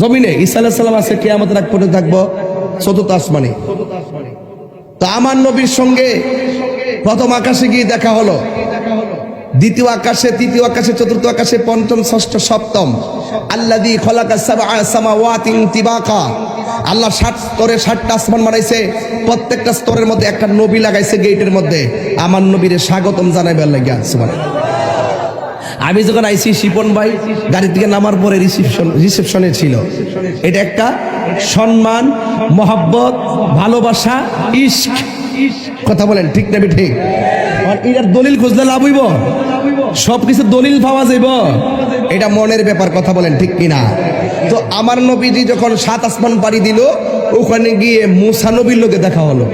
জমিনে। ঈসা আলাইহিস সালাম আছে কিয়ামতের আগ পর্যন্ত থাকবো 4র্থ আসমানে। তো আমার নবীর সঙ্গে প্রথম আকাশে গিয়ে দেখা হলো, দ্বিতীয় আকাশে, তৃতীয় আকাশে, চতুর্থ আকাশে, পঞ্চম, ষষ্ঠ, সপ্তম। আল্লাযী খালাকা সাবআ সামাওয়াতিন তিবাকা, আল্লাহ 7 স্তরে 7টা আসমান বানাইছে, প্রত্যেকটা স্তরের মধ্যে একটা নবী লাগাইছে গেটের মধ্যে, আমার নবীরে স্বাগতম জানাইবার লাগিয়া। সুবহানাল্লাহ। আমি যখন আইসি শিপন ভাই গাড়ি থেকে নামার পরে রিসেপশনে ছিল, এটা একটা সম্মান, মহব্বত, ভালোবাসা, ইশক। কথা বলেন ঠিক না ঠিক? আর এটার দলিল খুঁজলে লাভ হইব? সবকিছু দলিল পাওয়া যাইব? এটা মনের ব্যাপার। কথা বলেন ঠিক কিনা? তো আমার নবীজি যখন 7 আসমান পাড়ি দিল, ওখানে গিয়ে মুসা নবীর লোকে দেখা হলো।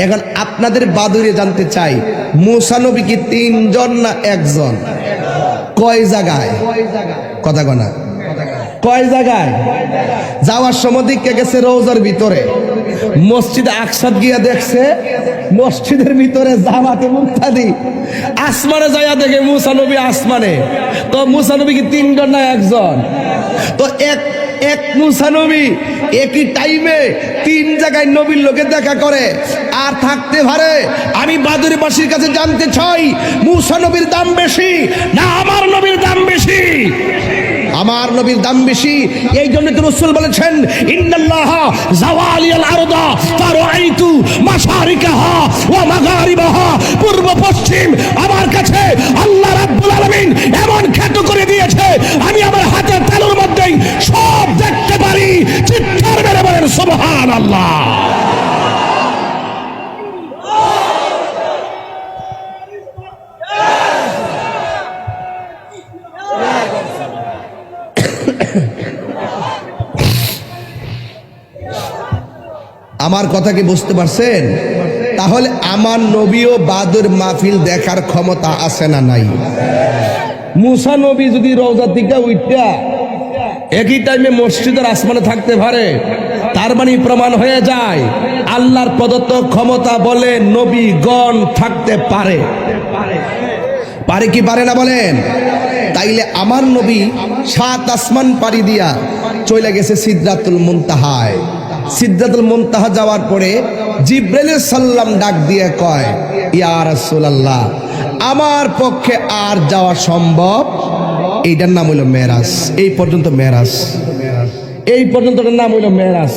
এখন আপনাদের বাদুরে জানতে চাই, মুসা নবী কি 3 জন না 1 জন? কয় জায়গায়? কথা কনা কয় জায়গায়? যাওয়ার সময় দিকে গেছে রওজার ভিতরে, মসজিদে আকসাদ গিয়া দেখছে মসজিদের ভিতরে জামাতে মুক্তাদি, আসমানে যাইয়া দেখে মুসা নবী আসমানে। তো মুসা নবী কি 3 জন না 1 জন? তো এক মুসা নবী একই টাইমে 3 জায়গায় নবীর লোকে দেখা করে আর থাকতে পারে। আমি বাদুরীবাসীর কাছে জানতে চাই, মুসা নবীর দাম বেশি না আমার নবীর দাম বেশি? আমার নবীর দাম বেশি। এই জন্য তো রাসূল বলেছেন, ইন্নাল্লাহা যাওয়ালিয়াল আরদা ফারাআইতু মাশারিকাহা ওয়া মাগারিবাহা, পূর্ব পশ্চিম আমার কাছে আল্লাহ রাব্বুল আলামিন এমন খ্যাত করে দিয়েছে, আমি আমার হাতের তালুর মধ্যেই সব দেখতে পারি। চিৎকার মেরে বলেন সুবহানাল্লাহ। আমার কথা কি বুঝতে পারছেন? তাহলে আমার নবীও বাদুর মাহফিল দেখার ক্ষমতা আছে না নাই? মুসা নবী যদি রওজা থেকে উঠা একই টাইমে মসজিদের আসমানে থাকতে পারে, তার মানে প্রমাণ হয়ে যায় আল্লাহর প্রদত্ত ক্ষমতা বলে নবীগণ থাকতে পারে। পারে কি পারে না বলেন? তাইলে আমার নবী 7 আসমান পাড়ি দিয়া চলে গেছে সিদরাতুল মুনতাহায়। সিদরাতুল মুনতাহা যাওয়ার পরে জিবরাইল সাল্লাম ডাক দিয়ে কয়, ইয়া রাসূলুল্লাহ, আমার পক্ষে আর যাওয়া সম্ভব? এইটার নাম হইল মেরাজ। এই পর্যন্ত মেরাজ, এই পর্যন্ত নাম হইল মেরাজ।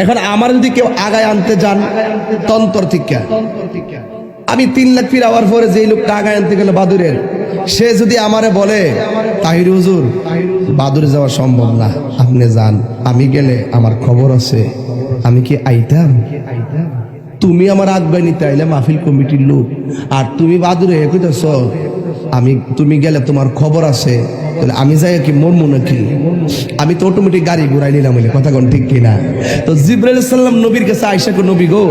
এখন আমার যদি কেউ আগায় আনতে যান তন্তর থেকে, আমি 3 লাখ ফির আওয়ার পরে যে লোকটা আগায় আনতে গেল বাদুরের, সে যদি আমারে বলে তাহির হুজুর বাদুরে যাওয়া সম্ভব না, আপনি যান, আমি গেলে আমার খবর আছে, আমি কি আইতাম? তুমি আমার আগ্রহ নিতে আইলে মাহফিল কমিটির লোক, আর তুমি বাদুরে কইতেছ তুমি গেলে তোমার খবর আছে, তাহলে আমি যাই কি মরমু নাকি? আমি তো অটোমেটিক গাড়ি ঘুরাই নিলাম, কথা কোন ঠিক কিনা? তো জিবরাইল সাল্লাম নবীর কাছে আইসা কো, নবী গো,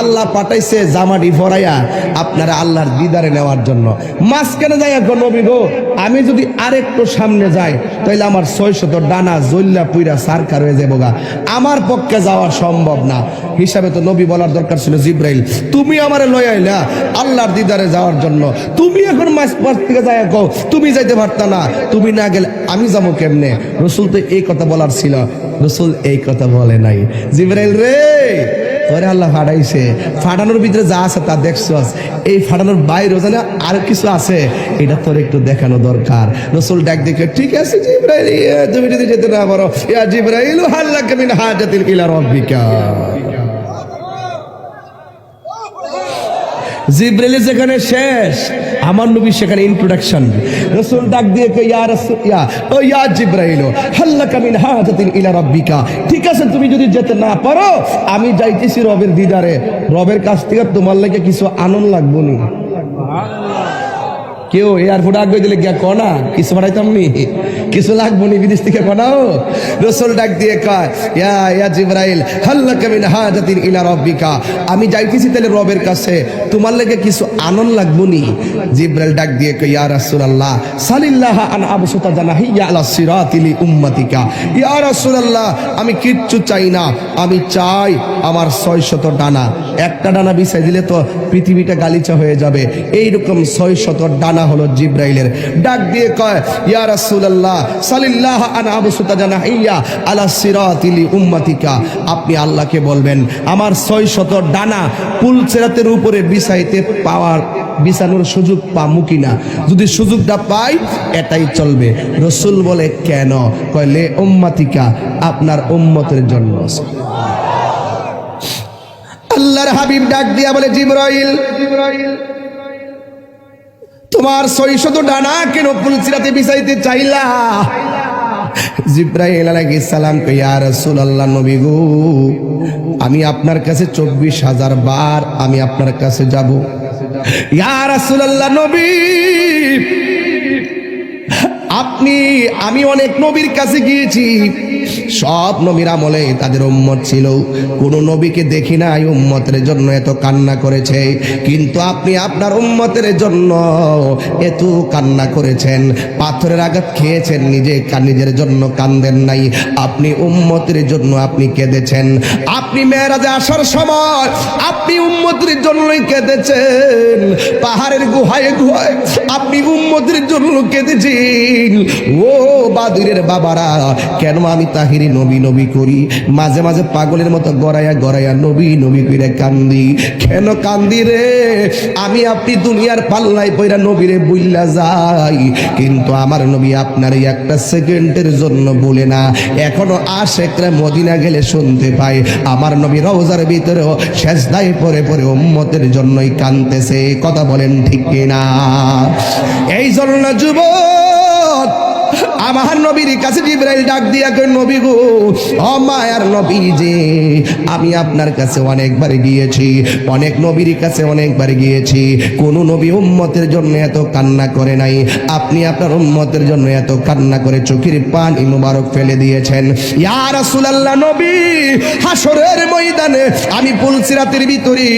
আল্লাহ পাঠাইছে জামাটি ভরাইয়া আপনারা আল্লাহর দিদারে নেওয়ার জন্য। মাঝখানে যাই কো, নবী গো, আমি যদি আরেকটু সামনে যাই তাহলে আমার 600 ডানা জল্লা পুইরা সারকার হয়ে যাবো গা, আমার পক্ষে যাওয়া সম্ভব না। হিসাবে তো নবী বলার দরকার ছিল, জিবরাইল তুমি আমারে লয়ে আইলা আল্লাহর দিদারে যাওয়ার জন্য, তুমি এখন মাঝ থেকে যাই কো তুমি যাইতে পারতা না, তুমি না গেলে আমি যাবো কেমনে? রসুল তো এই কথা বলার ছিল, রসুল এই কথা বলে নাই। জিবরাইল রে, ওরে আল্লাহ ফাটাইছে, ফাটানোর ভিতরে যা আছে তা দেখছো, এই ফাটানোর বাইরে জানে আর কিছু আছে, এটা তোর একটু দেখানো দরকার। রসুল ডাক দেখে, ঠিক আছে জিবরাইল, তুমি যদি যেতে না পারো, ইয়া জিবরাইল হাল্লাকা মিন হাজাতিল ইলা রাব্বিকা। জিবরাইল যেখানে শেষ, আমার নবী সেখানে ইন্ট্রোডাকশন। রাসূল ডাক দিয়ে কই, ইয়া রাসূল, ইয়া জিবরাইল হাল্লাকা মিন হাজাতিন ইলা রাব্বিকা। ঠিক আছে, তুমি যদি যেতে না পারো, আমি যাইতেছি রবের দিদারে, রবের কাছ থেকে তোমার লাগে কিছু আনন্দ লাগবো নি। কেউ এয়ারপোর্ট আগে দিলে গিয়া কনা কিছু পাঠাইতাম নি, কিছু লাগবো নি বিদেশ থেকে কনাও? রসুল ডাক দিয়ে কয়, ইয়া জিবরাইল হাল্লাকা মিন হাজাতিন ইলা রাব্বিকা, আমি যাইতেছি তাহলে রবের কাছে, তোমার লাগে কিছু আনন্দ লাগবো নি? জিবরাইল ডাক দিয়ে কয়, ইয়া রাসূলুল্লাহ সাল্লাল্লাহ আন আবসুতা জানাহিয়া আলা সিরাতিল উম্মতিকা। ইয়া রাসূলুল্লাহ, আমি কিচ্ছু চাই না, আমি চাই আমার 600 ডানা, একটা ডানা বিছাই দিলে তো পৃথিবীটা গালিচা হয়ে যাবে, এইরকম 600 ডানা হলো জিবরাইলের। ডাক দিয়ে কয়, ইয়া রাসূলুল্লাহ সাল্লাল্লাহু আন আবসুতা জানাহিয়া আলা সিরাতিল উম্মতিকা, আপনি আল্লাহকে বলবেন আমার 600 ডানা পুলসিরাতের উপরে বিছাইতে পাওয়ার, বিছানোর সুযোগ পামু কিনা? যদি সুযোগটা পাই এটাই চলবে। রসুল বলে, কেন? কয়, লে উম্মতিকা, আপনার উম্মতের জন্য। আল্লাহর হাবিব ডাক দিয়া বলে, জিবরাইল তোমার 600 ডানা কেন পুলসিরাতে বিছাইতে চাইলা? জিবরাইল আলাইহিস সালাম কই, ইয়া রাসূলুল্লাহ, নবী গো, আমি আপনার কাছে 24,000 বার আমি আপনার কাছে যাব। ইয়া রাসূলুল্লাহ, নবী আমি অনেক নবীর কাছে গিয়েছি, সব নবীর আমলে তাদের উম্মত ছিল, কোন নবীকে দেখি নাই উম্মতের জন্য এত কান্না করেছে, কিন্তু আপনি আপনার উম্মতের জন্য এত কান্না করেছেন, পাথরের আঘাত খেয়েছেন, নিজের জন্য কান্দেন নাই, আপনি উম্মতের জন্য আপনি কেঁদেছেন। আপনি মেরাজে আসার সময় আপনি উম্মতের জন্যই কেঁদেছেন, পাহাড়ের গুহায় গুহায় আপনি উম্মতের জন্য কেঁদেছেন। ও বাদুরের বাবারা, কেন আমি তাহিরি নবী নবী করি, মাঝে মাঝে পাগলের মতো গড়াইয়া গড়াইয়া নবী নবী করে কান্দি? কেন কান্দি রে? আমি আপনি দুনিয়ার পাল্লায় পয়রা নবীরে বুইল্লা যাই, কিন্তু আমার নবী আপনার একটা সেকেন্ডের জন্য বলে না। এখনো আশেকরা মদিনা গেলে শুনতে পাই আমার নবী রওজার ভিতরেও সেজদায় পড়ে পড়ে উম্মতের জন্যই কাঁদতেছে। কথা বলেন ঠিক কিনা? এই জন্য যুবক, আমার নবীর কাছে জিবরাইল ডাক দিয়া কই, নবী গো, ও মায়ার নবী যে, আমি আপনার কাছে অনেকবার গিয়েছি, অনেক নবীর কাছে অনেকবার গিয়েছি, কোন নবী উম্মতের জন্য এত কান্না করে নাই, আপনি আপনার উম্মতের জন্য এত কান্না করে চোখের পানি মুবারক ফেলে দিয়েছেন। ইয়া রাসূলুল্লাহ, নবী হাসরের ময়দানে আমি পুলসিরাতের ভিতরে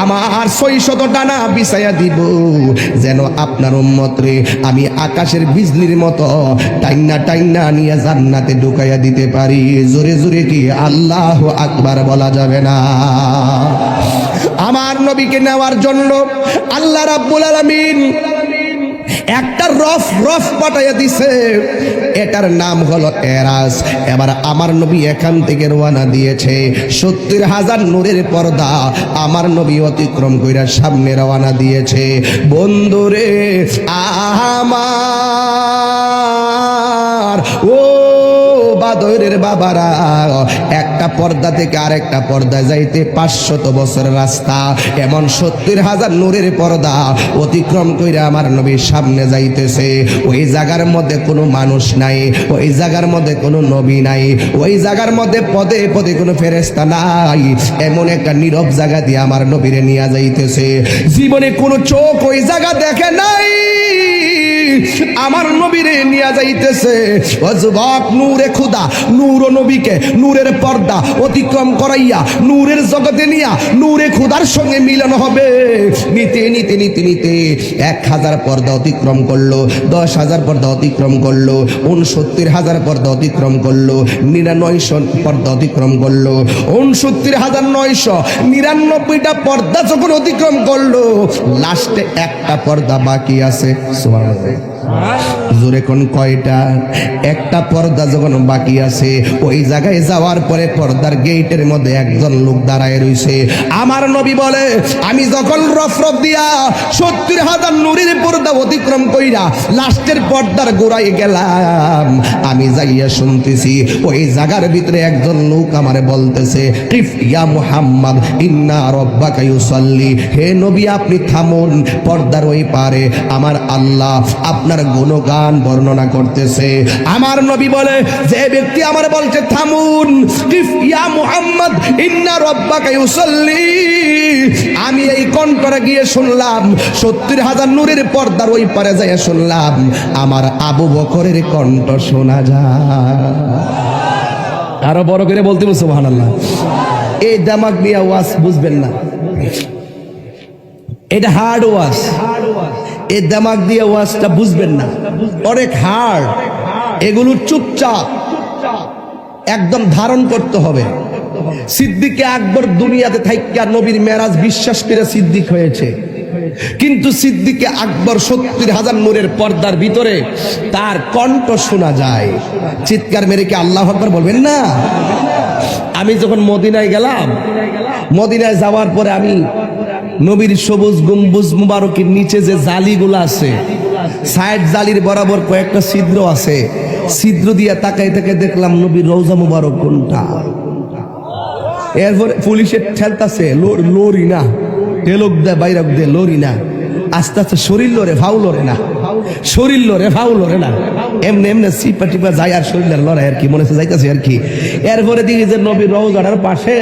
আমার 600 ডানা বিছায়া দিব, যেন আপনার উম্মতরে আমি আকাশের বিজলির মতো টাইনা টাইনা নিয়ে জান্নাতে ঢুকাইয়া দিতে পারি। জোরে জোরে কি আল্লাহু আকবার বলা যাবে না? আমার নবীকে নেওয়ার জন্য আল্লাহ রাব্বুল আলামিন একটা রফ পাঠাইয়া দিছে, এটার নাম হলো এরাজ। এবার আমার নবী এখান থেকে রওনা দিয়েছে, 70,000 নূরের পর্দা আমার নবী অতিক্রম কইরা সামনে রওনা দিয়েছে। বন্ধুরে আমার, ও আদরের বাবারা, একটা পর্দা থেকে আরেকটা পর্দা যাইতে 500 বছরের রাস্তা, এমন 70,000 নূরের পর্দা অতিক্রম কইরা আমার নবীর সামনে যাইতেছে। ওই জায়গার মধ্যে কোনো মানুষ নাই, ওই জায়গার মধ্যে কোনো নবী নাই, ওই জায়গার মধ্যে পদে পদে কোনো ফেরেশতা নাই। এমন একটা নীরব জায়গা দিয়ে আমার নবীরে নিয়ে যাইতেছে। জীবনে কোনো চোখ ওই জায়গা দেখে নাই, আমার নবীরে নিয়ে যাইতেছে। ও যুবক, নূরে খুদা, নূর ও নবীকে নূরের পর্দা অতিক্রম করাইয়া নূরের জগতে নিয়া নূরে খুদার সঙ্গে মিলন হবে। নিতে নিতে নিতে নিতে 1000 পর্দা অতিক্রম করলো, 10,000 পর্দা অতিক্রম করলো, 69,000 পর্দা অতিক্রম করলো, 9900 পর্দা অতিক্রম করলো, 69,999টা পর্দা যখন অতিক্রম করলো, লাস্টে একটা পর্দা বাকি আছে। সুবহানাল্লাহ। জোরে কোন কয়টা? একটা পর্দা যখন বাকি আছে, ওই জায়গায় যাওয়ার পরে পর্দার গেটের মধ্যে একজন লোক দাঁড়ায় রইছে। আমার নবী বলে, আমি যখন রফরফ দিয়া 70,000 নূরের পর্দা অতিক্রম কইরা লাস্টের পর্দার গোড়ায় গেলাম, আমি যাইয়া শুনতেছি ওই জায়গার ভিতরে একজন লোক আমারে বলতেছে, কিফ ইয়া মুহাম্মদ ইন্না রাব্বাকা ইউসাল্লি। হে নবী, আপনি থামুন, পর্দার ওই পারে আমার আল্লাহ আপনার গুণগান বর্ণনা করতেছে। আমার নবী বলে, যে ব্যক্তি আমার বলছে থামুন, কিফ ইয়া মুহাম্মদ ইন্না রাব্বাকা ইউসাল্লি, আমি এই কণ্ঠটা গিয়ে শুনলাম 70,000 নূরের পর্দার ওই পারে যাইয়া শুনলাম আমার আবু বকরের কণ্ঠ শোনা যায়। আরো বড় করে বলতে সুবহানাল্লাহ। এই দামাক নিয়ে ওয়াজ বুঝবেন না, এটা হার্ড ওয়াজ। এই দামাক দিয়ে ওয়াজটা বুঝবেন না, অনেক হার্ড। এগুলো চুপচাপ একদম ধারণ করতে হবে। সিদ্দিকে আকবর দুনিয়াতে থাইকা নবীর মেরাজ বিশ্বাস করে সিদ্দিক হয়েছে, কিন্তু সিদ্দিকে আকবর 70,000 নূরের পর্দার ভিতরে তার কণ্ঠ শোনা যায়। চিৎকার মেরে কি আল্লাহু আকবার বলবেন না? আমি যখন মদিনায় গেলাম, মদিনায় যাওয়ার পরে আমি নবীর সবুজ গম্বুজ মুবারকের নিচে যে জালিগুলো আছে, সাইড জালির বরাবর কয়েকটা ছিদ্র আছে, ছিদ্র দিয়ে তাকাই তাকাই দেখলাম নবীর রওজা মুবারক কোনটা। এরপর পুলিশের ঠেলতাছে, লরি না টেলক দে বাইরক দে, লরি না, আস্তে আস্তে শরীর লড়ে ভাউ লড়ে না, শরীর লড়ে ভাউ লড়ে না, এমনি এমনি চিপা টিপা যায় আর শরীরের লড়াই আর কি, মনে হচ্ছে যাইতেছে আর কি। এরপরে দেখি যে নবীর রওজাটার পাশে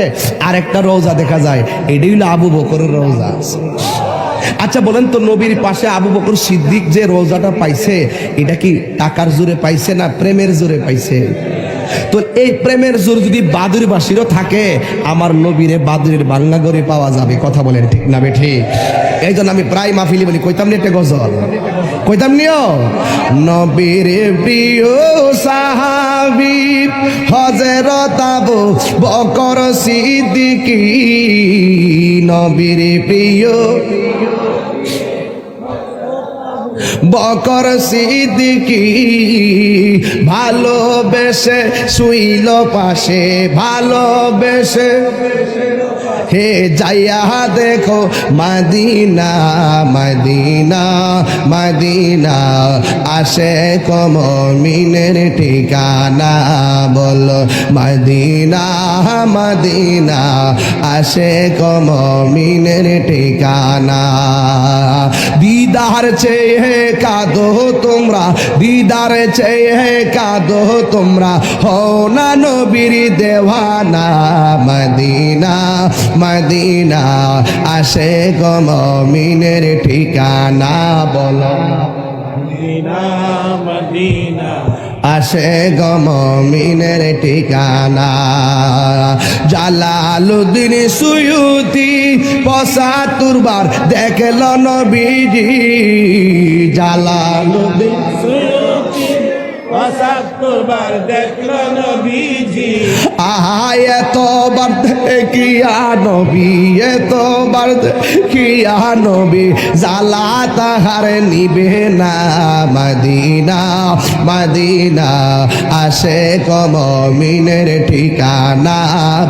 আরেকটা রওজা দেখা যায়, এটাই হলো আবু বকরের রওজা। আচ্ছা বলেন তো, নবীর পাশে আবু বকর সিদ্দিক যে রওজাটা পাইছে, এটা কি টাকার জোরে পাইছে না প্রেমের জোরে পাইছে? তো এই প্রেমের জোর যদি বাদুরবাসীরও থাকে, আমার নবীরে বাদুরের বাংলা করে পাওয়া যাবে। কথা বলেন ঠিক না বেঠি? এই জন্য আমি প্রায় মাহফিলি বলি, কইতাম নিয়ে একটা গজল কইতাম নিও, নবীর প্রিয় সাহাবী হযরত আবু বকর সিদ্দিকী, নবীর প্রিয় বকর সিদ্দিকী, ভালোবেসে শুইল পাশে, ভালোবেসে হে যাইয়া দেখো মদিনা, মদিনা মদিনা, আসে মুমিনের ঠিকানা, বলো মদিনা মদিনা, আসে মুমিনের ঠিকানা। দিদার চেয়ে কাঁদো তোমরা, দিদার চেয়ে কাঁদো তোমরা, হও না নবীর দেওয়ানা, মদিনা মদিনা, আসে মুমিনের ঠিকানা, বলো মদিনা মদিনা, আসে মুমিনের ঠিকানা। জালালউদ্দিন সুয়ুতি 75 বার দেখল নবীজি, জালালউদ্দিন সুয়ুতি 75 বার দেখল নবীজি, আহা এতবার দেখিয়া নবী, এতবার দেখিয়া নবী, জালা তাহার নিবে না, মদিনা মদিনা, আসে মুমিনের ঠিকানা,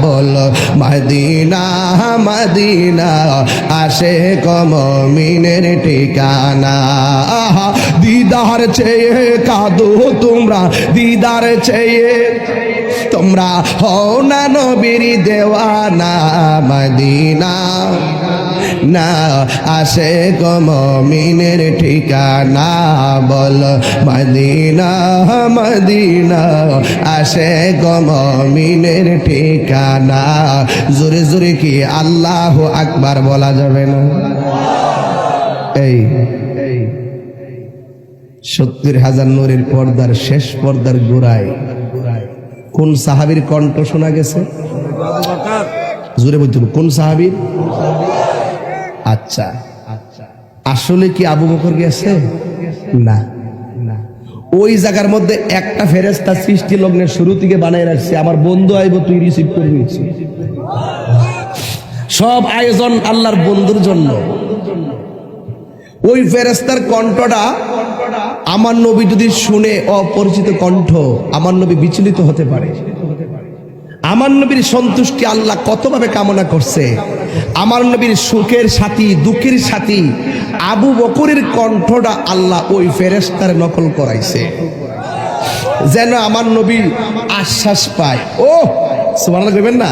বলো মদিনা মদিনা, আসে মুমিনের ঠিকানা। আহা দিদার চেয়ে কাঁদো তোমরা দিদার চেয়ে, তোমরা হও না নবীর দেওয়ানা, মদিনা না আসে গো মুমিনের ঠিকানা, বল মদিনা মদিনা আসে গো মুমিনের ঠিকানা। জোরে জোরে কি আল্লাহু আকবার বলা যাবে না? এই 70,000 নূরের পর্দার শেষ পর্দার গোড়ায় কোন সাহাবীর কণ্ঠ শোনা গেছে? জোরে বলতে হবে, কোন সাহাবীর? আচ্ছা, আসলে কি আবু বকর গেছে? না, ওই জায়গার মধ্যে একটা ফেরেশতা সৃষ্টি লগ্নের শুরু থেকে বানায় রাখছে, আমার বন্ধু আইব তুই রিসিভ করবি। সব আয়োজন আল্লাহর বন্ধুর জন্য। ওই ফেরেশতার কণ্ঠটা আমার নবী যদি শুনে, অপরিচিত কণ্ঠ, আমার নবী বিচলিত হতে পারে। আমার নবীর সন্তুষ্টি আল্লাহ কতভাবে কামনা করছে। আমার নবীর সুখের সাথী, দুঃখের সাথী আবু বকরের কণ্ঠটা আল্লাহ ওই ফেরেশতার নকল করাইছে, যেন আমার নবী আশ্বাস পায়। ও সুবহানাল্লাহ কইবেন না?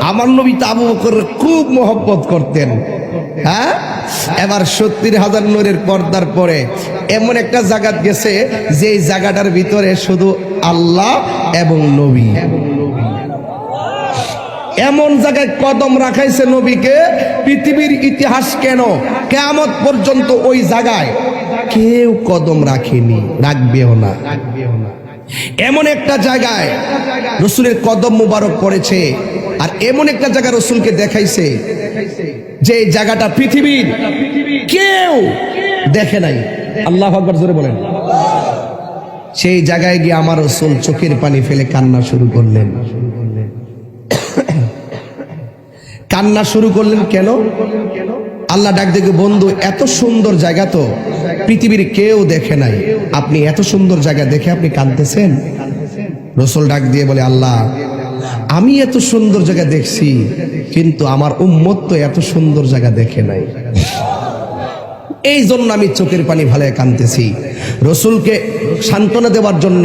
আমার নবী তো আবু বকরের খুব মহব্বত করতেন। হ্যাঁ, এবার 70,000 নূরের পর্দার পরে এমন একটা জায়গা গেছে যে জায়গাটার ভিতরে শুধু আল্লাহ এবং নবী। এমন জায়গায় কদম রাখাইছে নবীকে, পৃথিবীর ইতিহাস কেন কিয়ামত পর্যন্ত ওই জায়গায় কেউ কদম রাখেনি, রাখবেও না। এমন একটা জায়গায় রাসূলের কদম মুবারক পড়েছে, আর এমন একটা জায়গা রাসূলকে দেখাইছে যে জায়গাটা পৃথিবীর কেউ দেখে নাই। আল্লাহু আকবার জোরে বলেন। সেই জায়গায় গিয়ে আমার রাসূল চোখের পানি ফেলে কান্না শুরু করলেন। কান্না শুরু করলেন কেন? আল্লাহ ডাক দেখে, বন্ধু এত সুন্দর জায়গা তো পৃথিবীর কেউ দেখে নাই, আপনি এত সুন্দর জায়গা দেখে আপনি কাঁদতেছেন? রাসূল ডাক দিয়ে বলে, আল্লাহ আমি এত সুন্দর জায়গা দেখছি, কিন্তু আমার উম্মত তো এত সুন্দর জায়গা দেখে নাই, এই জন্য আমি চোখের পানি ফেলে কাঁদতেছি। রাসূলকে সান্ত্বনা দেওয়ার জন্য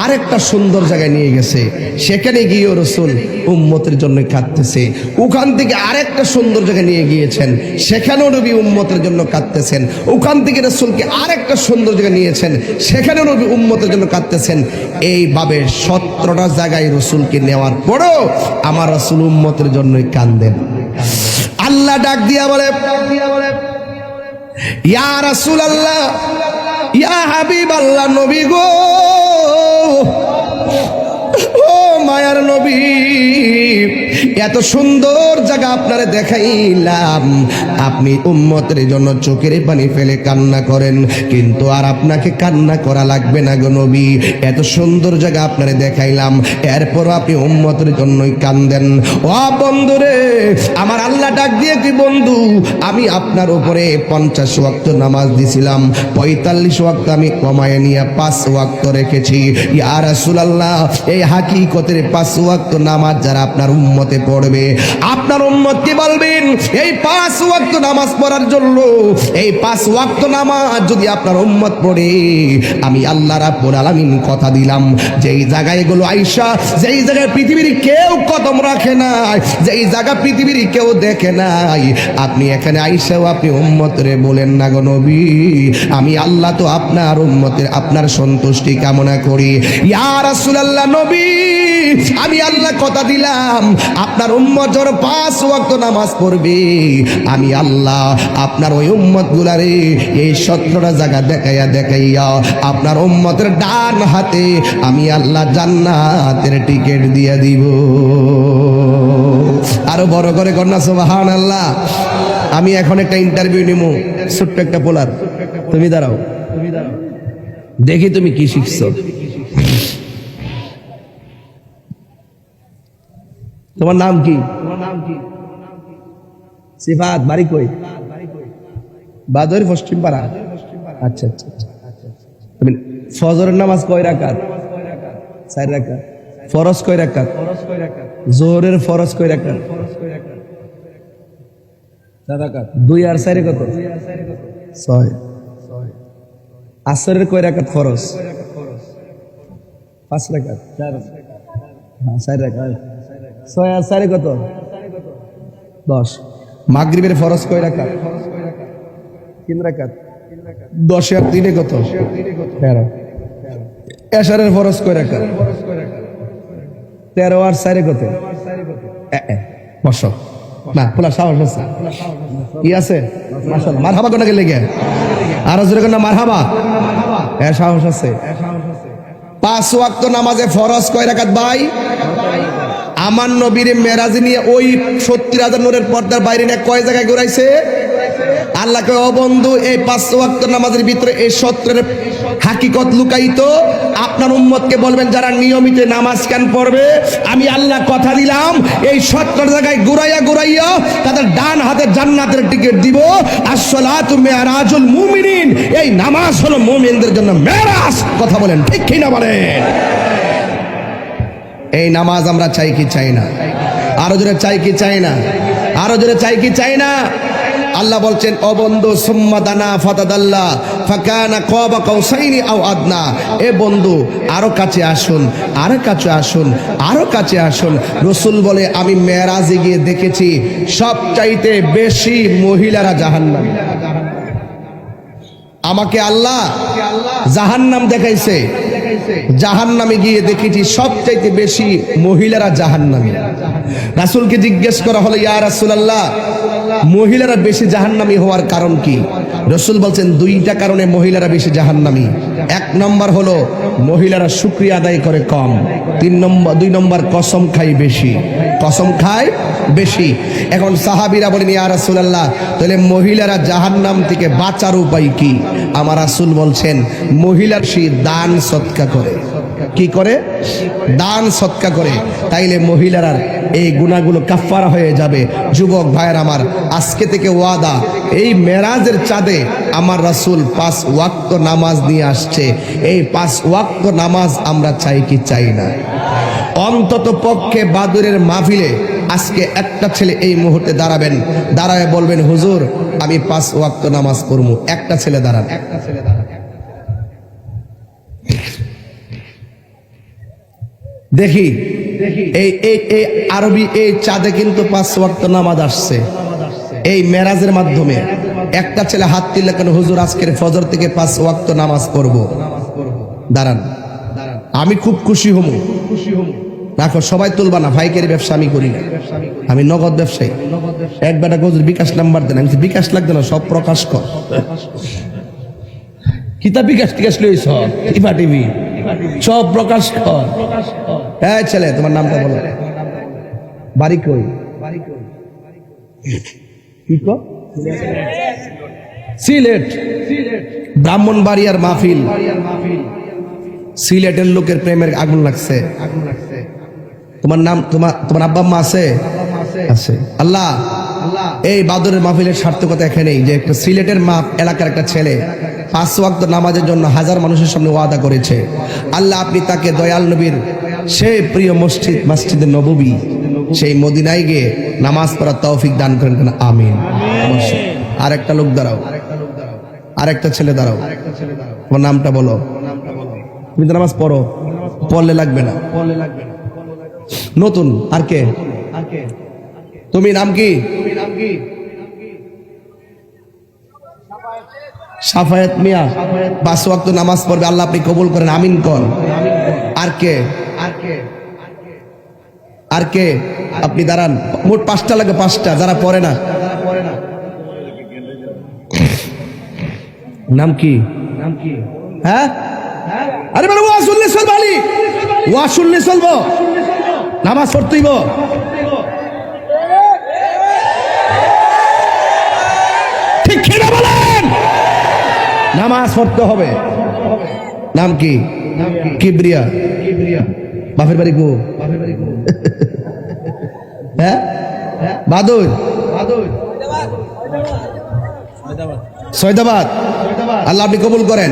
আরেকটা সুন্দর জায়গায় নিয়ে গেছে, সেখানে গিয়েও রাসূল উম্মতের জন্য কাঁদতেছে। ওখান থেকে আরেকটা সুন্দর জায়গায় নিয়ে গিয়েছেন, সেখানেও নবী উম্মতের জন্য কাঁদতেছেন। ওখান থেকে রাসূলকে আরেকটা সুন্দর জায়গায় নিয়েছেন, সেখানেও নবী উম্মতের জন্য কাঁদতেছেন। এইভাবে 17টা জায়গায় রাসূলকে নেওয়ার পরও আমার রাসূল উম্মতের জন্যই কাঁদেন। আল্লাহ ডাক দিয়া বলে, ইয়া রাসূলুল্লাহ, ইয়া হাবিবাল্লাহ, নবী গো, ও মায়ার নবী, এত সুন্দর জায়গা আপনারে দেখাইলাম, আপনি উম্মতের জন্য চোখের পানি ফেলে কান্না করেন, কিন্তু আর আপনাকে কান্না করা লাগবে না গো নবী। এত সুন্দর জায়গা আপনারে দেখাইলাম, এরপর আপনি উম্মতের জন্যই কান্দেন। ও বন্ধুরে, আমার আল্লাহ ডাক দিয়ে কি, বন্ধু আমি আপনার উপরে 50 ওয়াক্ত নামাজ দিছিলাম, 45 ওয়াক্ত আমি কমায় নিয়ে 5 ওয়াক্ত রেখেছি। ইয়া রাসূলুল্লাহ, এই হাকিকতের 5 ওয়াক্ত নামাজ যারা আপনার উম্মতে পড়বে, আপনার উম্মতকে বলবেন এই 5 ওয়াক্ত নামাজ পড়ার জন্য, এই 5 ওয়াক্ত নামাজ যদি আপনার উম্মত পড়ে, আমি আল্লাহ রাব্বুল আলামিন কথা দিলাম, যেই জায়গায় এগুলো আয়েশা, যেই জায়গায় পৃথিবীর কেউ কদম রাখে নাই, যেই জায়গা পৃথিবীর কেউ দেখে নাই, আপনি এখানে আয়েশাও আপনি উম্মতরে বলেন না গো নবী, আমি আল্লাহ তো আপনার উম্মতের আপনার সন্তুষ্টি কামনা করি। ইয়া রাসূলুল্লাহ, নবী আমি আল্লাহ কথা দিলাম, আপনার উম্মত যখন 5 ওয়াক্ত নামাজ পড়বে, আমি আল্লাহ আপনার ওই উম্মত গুলারে এই 17টা জায়গা দেখাইয়া আপনার উম্মতের ডান হাতে আমি আল্লাহ জান্নাতের টিকিট দিয়ে দিব। আরো বড় করে কন্যা সুবহানাল্লাহ। আমি এখন একটা ইন্টারভিউ নিব, ছোট্ট একটা পোলার, তুমি দাঁড়াও, দেখি তুমি কি শিখছো। তোমার নাম কি? সিফাত, বাড়ি কই? বাদর পশ্চিম পাড়া। আচ্ছা আচ্ছা, ফজরের নামাজ কয় রাকাত? 4 রাকাত। ফরজ কয় রাকাত? জোহরের ফরজ কয় রাকাত? 4 রাকাত। 2 আর 4 কত? 6। আসরের কয় রাকাত ফরজ? 5 রাকাত, 4 রাকাত, 6 আর 4 কত? 10। মাগরিবের ফরজ কয় রাকাত? 3 রাকাত। 10 আর 3 কত? 13। এশারের ফরজ কয় রাকাত? 13 আর 4 কত? বসো না, পোলা সাহস আছে, কি আছে? মাশাআল্লাহ, মারহাবা কোনকে লেগে আর জোরে কোন মারহাবা, সাহস আছে। 5 ওয়াক্ত নামাজে ফরজ কয় রাকাত ভাই? আমার নবীর মেরাজ নিয়ে ওই 70,000 নূরের পর্দার বাইরে নিয়ে কয় জায়গায় ঘুরাইছে? আল্লাহকে, ও বন্ধু, এই 5 ওয়াক্ত নামাজের ভিতরে এই সত্রের হাকিকত লুকায়িত। আপনার উম্মতকে বলবেন যারা নিয়মিত নামাজ কেন পড়বে, আমি আল্লাহ কথা দিলাম এই 70 জায়গায় ঘুরাইয়া তাদের ডান হাতে জান্নাতের টিকিট দিব। আসসালাতু মিরাজুল মুমিনিন, এই নামাজ হলো মুমিনদের জন্য মেরাজ। কথা বলেন ঠিক কি না বলেন? এই নামাজ আমরা চাই কি চাই না? আরো জোরে চাই কি চাই না? আরো জোরে চাই কি চাই না? আল্লাহ বলছেন, ও বন্ধু, সুম্মা দানা ফাতাদাল্লা ফাকানা কাবা কাউসাইনি আও আদনা। এ বন্ধু, আরো কাছে আসুন, আরো কাছে আসুন, আরো কাছে আসুন। রাসূল বলে, আমি মেরাজে গিয়ে দেখেছি সবচাইতে বেশি মহিলারা জাহান্নামী। আমাকে আল্লাহ জাহান্নাম দেখাইছে, জাহান্নামে গিয়ে দেখেছি সবচাইতে বেশি মহিলারা জাহান্নামী। রাসূলকে জিজ্ঞেস করা হলো, ইয়া রাসূলুল্লাহ, মহিলারা বেশি জাহান্নামী হওয়ার কারণ কি? রাসূল বলছেন, 2টা কারণে মহিলারা বেশি জাহান্নামী। 1 নম্বর হলো মহিলারা শুকরিয়া আদায় করে কম। 2 নম্বর কসম খায় বেশি, কসম খায় বেশি। এখন সাহাবীরা বলেন, ইয়া রাসূলুল্লাহ, তাহলে মহিলারা জাহান্নাম থেকে বাঁচার উপায় কি? আমার রাসূল বলছেন, মহিলার সে দান সদকা করে। কি করে? দান সদকা করে। তাইলে মহিলারা এই গুনাহগুলো কাফারা হয়ে যাবে। যুবক ভাইয়ের আমার, আজকে থেকে ওয়াদা, এই মেরাজের চাঁদে আমার রাসূল 5 ওয়াক্ত নামাজ নিয়ে আসছে। এই 5 ওয়াক্ত নামাজ আমরা চাই কি চাই না? অন্তত পক্ষে বাদুরের মাহফিলে আজকে একটা ছেলে এই মুহূর্তে দাঁড়াবেন, দাঁড়ায় বলবেন, হুজুর আমি 5 ওয়াক্ত নামাজ পড়বো। একটা ছেলে দাঁড়ান, দেখি। এই আরবি এই চাঁদে কিন্তু 5 ওয়াক্ত নামাজ আসছে এই মেরাজের মাধ্যমে। একটা ছেলে হাত তুললে, কেন হুজুর আজকের ফজর থেকে 5 ওয়াক্ত নামাজ পড়বো। দাঁড়ান, আমি খুব খুশি হব। রাখো, সবাই তুলবা না, ভাইকের ব্যবসা আমি করি না, আমি নগদ ব্যবসায়ী। এক বেটা হুজুর বিকাশ নাম্বার দেন, আমি বিকাশ লাগবে না, সব প্রকাশ কর। কিতা বিকাশ টিকাশ লইছ, টিভা টিভি সব প্রকাশ কর। হ্যাঁ ছেলে, তোমার নামটা বলো, বাড়ি কই? কি কো? সিলেট। ব্রাহ্মণবাড়িয়ার মাহফিল। সিলেটের লোকের প্রেমের আগুন লাগছে। তোমার নাম, তোমার আব্বা আম্মা আছে? আছে। আল্লাহ, এই বাদরের মাহফিলের সার্থকতা এখানেই যে একটা সিলেটের এলাকার একটা ছেলে 5 ওয়াক্ত নামাজের জন্য 1000 মানুষের সামনে ওয়াদা করেছে। আল্লাহ, আপনি তাকে দয়াল নবীর সেই প্রিয় মসজিদে নববী, সেই মদিনায় গিয়ে নামাজ পড়ার তৌফিক দান করেন, কেন? আমিন। আর একটা লোক দাঁড়াও, আর একটা ছেলে দাঁড়াও, তোমার নামটা বলো। তুমি তো নামাজ পড়ো, পড়লে লাগবে না, নতুন। আর কে? তুমি নাম কি? সাফায়েত মিয়া। 5 ওয়াক্ত নামাজ পড়বে, আল্লাহ আপনি কবুল করেন, আমিন কর। আর কে? আর কে? আপনি দাঁড়ান, মোট 5টা লাগে, 5টা যারা পড়ে না। নাম কি? হ্যাঁ, আরে বলো, ওয়া শুনলে চলবো, আলী ওয়া শুনলে চলবো, নামাজ পড়তেইব। ঠিক কি না বলেন? নামাজ পড়তে হবে। নাম কি? কিবরিয়া। বাপের বাড়ি গো? হ্যাঁ, বাদুর, সৈয়দাবাদ। আল্লাহ আপনি কবুল করেন।